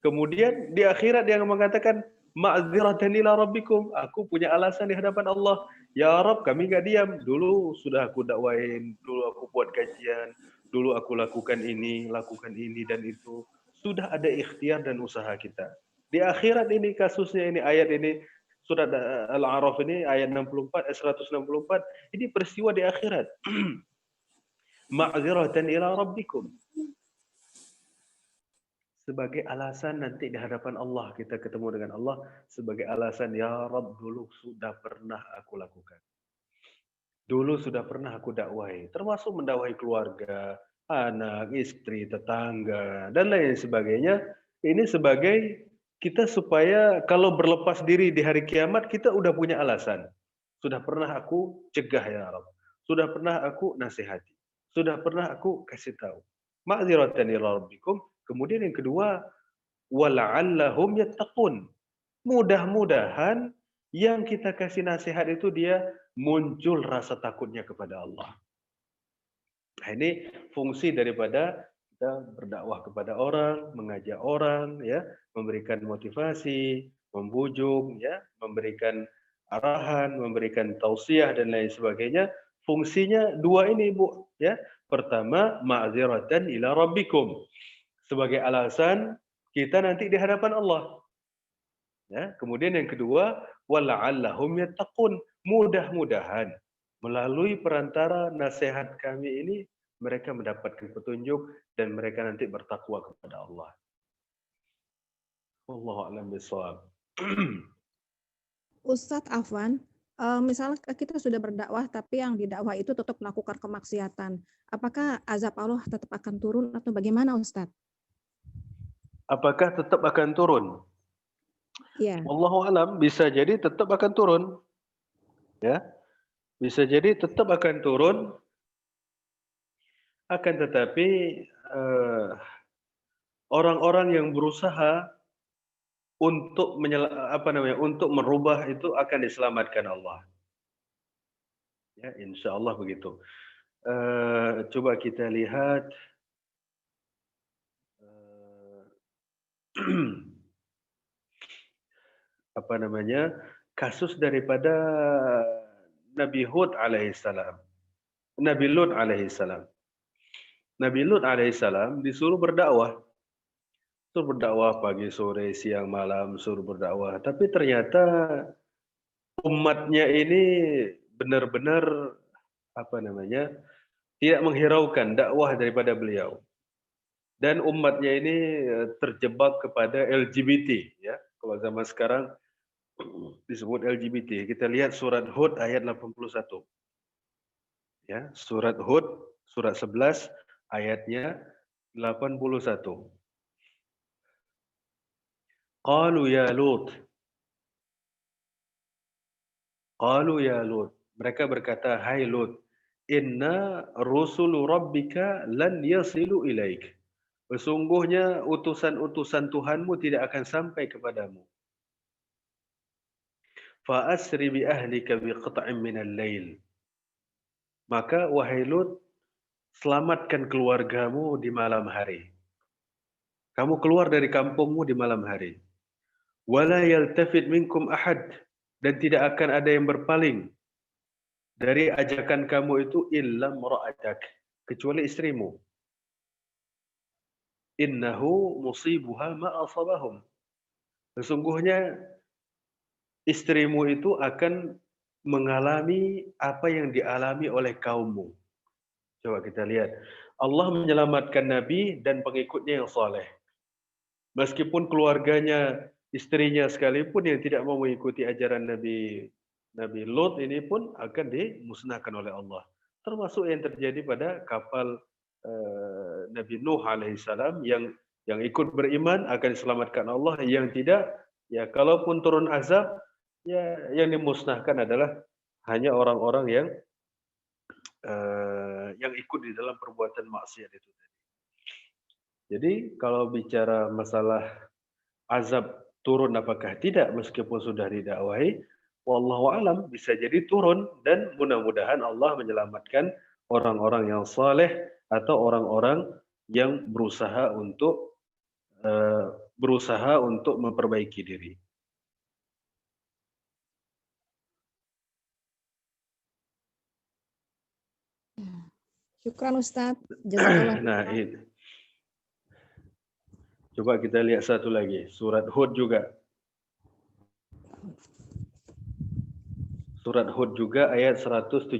Kemudian di akhirat dia mengatakan, ma'dziratan ila rabbikum. Aku punya alasan di hadapan Allah. Ya Rabb, kami nggak diam. Dulu sudah aku dakwain, dulu aku buat kajian, dulu aku lakukan ini dan itu. Sudah ada ikhtiar dan usaha kita. Di akhirat ini kasusnya ini ayat ini surat Al-A'raf ini ayat 64 164 ini peristiwa di akhirat. Ma'dziratan ila rabbikum. Sebagai alasan nanti di hadapan Allah kita ketemu dengan Allah sebagai alasan ya Rabb dulu sudah pernah aku lakukan. Dulu sudah pernah aku dakwahi, termasuk mendakwahi keluarga, anak, istri, tetangga dan lain sebagainya. Ini sebagai kita supaya kalau berlepas diri di hari kiamat kita udah punya alasan. Sudah pernah aku cegah ya Rabb. Sudah pernah aku nasihati. Sudah pernah aku kasih tahu. Ma'dziratan ila rabbikum. Kemudian yang kedua, wala'allahum yattaqun. Mudah-mudahan yang kita kasih nasihat itu dia muncul rasa takutnya kepada Allah. Nah, ini fungsi daripada kita berdakwah kepada orang, mengajak orang, ya, memberikan motivasi, membujuk, ya, memberikan arahan, memberikan tausiah dan lain sebagainya. Fungsinya dua ini, Bu, ya. Pertama, ma'dziratan ila rabbikum. Sebagai alasan kita nanti di hadapan Allah. Ya, kemudian yang kedua, wala'allahum yattaqun. Mudah-mudahan melalui perantara nasihat kami ini mereka mendapatkan petunjuk dan mereka nanti bertakwa kepada Allah. Wallahu a'lam bishawab. Ustadz Afwan, misalnya kita sudah berdakwah tapi yang didakwah itu tetap melakukan kemaksiatan. Apakah azab Allah tetap akan turun atau bagaimana Ustadz? Apakah tetap akan turun? Iya. Wallahu a'lam, bisa jadi tetap akan turun. Ya. Bisa jadi tetap akan turun. Akan tetapi orang-orang yang berusaha untuk untuk merubah itu akan diselamatkan Allah. Ya, insya Allah begitu. Coba kita lihat kasus daripada Nabi Hud alaihissalam, Nabi Lut alaihissalam. Nabi Lut alaihissalam disuruh berdakwah. Suruh berdakwah pagi, sore, siang, malam, suruh berdakwah. Tapi ternyata umatnya ini benar-benar tidak menghiraukan dakwah daripada beliau. Dan umatnya ini terjebak kepada LGBT, ya. Kalau zaman sekarang disebut LGBT. Kita lihat surat Hud ayat 81. Ya, surat Hud surat 11 ayatnya 81. Qalu ya Lut. Qalu ya Lut. Mereka berkata, hai Lut, inna rusulu rabbika lan yasilu ilaik. Sesungguhnya utusan-utusan Tuhanmu tidak akan sampai kepadamu. Fa asri bi ahlika bi qat'in minal lail. Maka wahai Lut, selamatkan keluargamu di malam hari. Kamu keluar dari kampungmu di malam hari. Wala yaltafit minkum ahad, dan tidak akan ada yang berpaling dari ajakan kamu itu illa mra'atak, kecuali istrimu. Innahu musibuha ma asabahum. Sesungguhnya istrimu itu akan mengalami apa yang dialami oleh kaummu. Coba kita lihat. Allah menyelamatkan Nabi dan pengikutnya yang soleh. Meskipun keluarganya, istrinya sekalipun yang tidak mau mengikuti ajaran Nabi Lut ini pun akan dimusnahkan oleh Allah. Termasuk yang terjadi pada kapal Nabi Nuh alaihissalam yang ikut beriman akan diselamatkan Allah, yang tidak, ya kalaupun turun azab, ya yang dimusnahkan adalah hanya orang-orang yang ikut di dalam perbuatan maksiat itu. Jadi kalau bicara masalah azab turun apakah tidak meskipun sudah didakwahi, wallahu alam, bisa jadi turun, dan mudah-mudahan Allah menyelamatkan orang-orang yang saleh atau orang-orang yang berusaha untuk memperbaiki diri. Syukran Ustadz. Jazakallah. Nah, ini. Coba kita lihat satu lagi, surat Hud juga. Surat Hud juga ayat 117.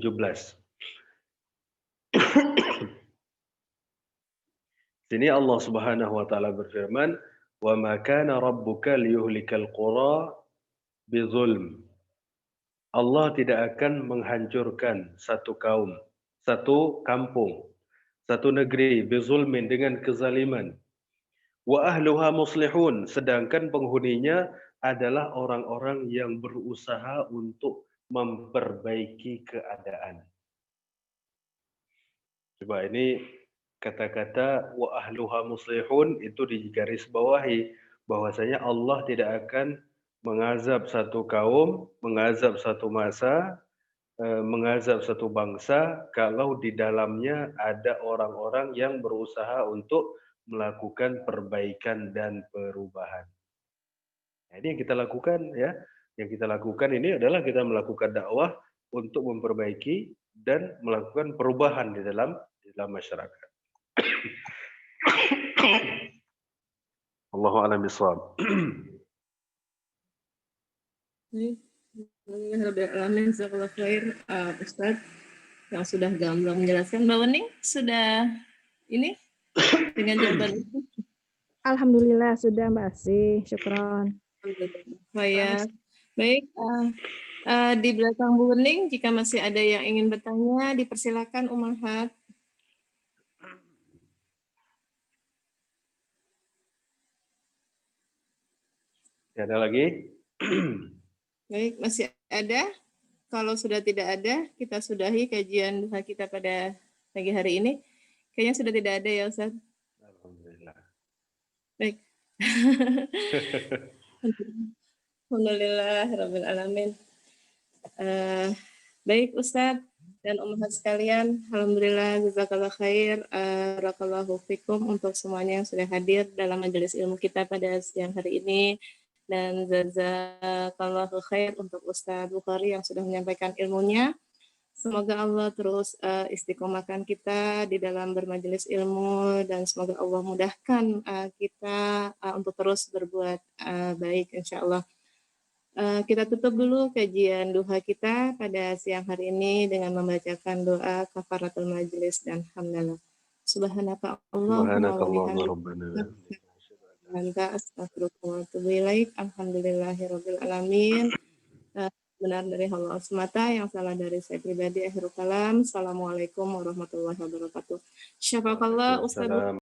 Sini Allah Subhanahu wa taala berfirman, "Wa ma kana rabbuka liyuhlikal qura bizulm." Allah tidak akan menghancurkan satu kaum, satu kampung, satu negeri bizulmin, dengan kezaliman. Wa ahluha muslihun, sedangkan penghuninya adalah orang-orang yang berusaha untuk memperbaiki keadaan. Coba ini kata-kata wa ahluha muslihun itu digarisbawahi bahwasanya Allah tidak akan mengazab satu kaum, mengazab satu masa, mengazab satu bangsa kalau di dalamnya ada orang-orang yang berusaha untuk melakukan perbaikan dan perubahan. Nah, ini yang kita lakukan ya. Yang kita lakukan ini adalah kita melakukan dakwah untuk memperbaiki dan melakukan perubahan di dalam masyarakat. Allahu a'lam bishawab. Alhamdulillah, jazakallahu khair Ustadz yang sudah gamblang menjelaskan. Mbak Wening sudah ini dengan jawaban itu? Alhamdulillah sudah Mbak Asih. Syukron. Alhamdulillah. Baik, di belakang Bu Wening, jika masih ada yang ingin bertanya, dipersilakan Ummahat. Ada lagi? Baik, masih ada. Kalau sudah tidak ada, kita sudahi kajian duha kita pada pagi hari ini. Kayaknya sudah tidak ada ya Ustaz. Alhamdulillah. Baik. Alhamdulillah rabbil alamin. Baik Ustaz dan ummahat sekalian, alhamdulillah jazakallahu khair, barakallahu fikum untuk semuanya yang sudah hadir dalam majelis ilmu kita pada siang hari ini, dan jazakallahu khair untuk Ustaz Bukhari yang sudah menyampaikan ilmunya. Semoga Allah terus istiqomahkan kita di dalam bermajelis ilmu, dan semoga Allah mudahkan kita untuk terus berbuat baik insyaallah. Kita tutup dulu kajian duha kita pada siang hari ini dengan membacakan doa kafaratul majlis dan hamdalah. Subhanaka Allahumma wa bihamdika anta astaghfiruka wa atubu ilaik. Alhamdulillahirabbil alamin. Benar dari Allah semata, yang salah dari saya pribadi. Akhirul kalam. Assalamualaikum warahmatullahi wabarakatuh. Syafaqallah Ustaz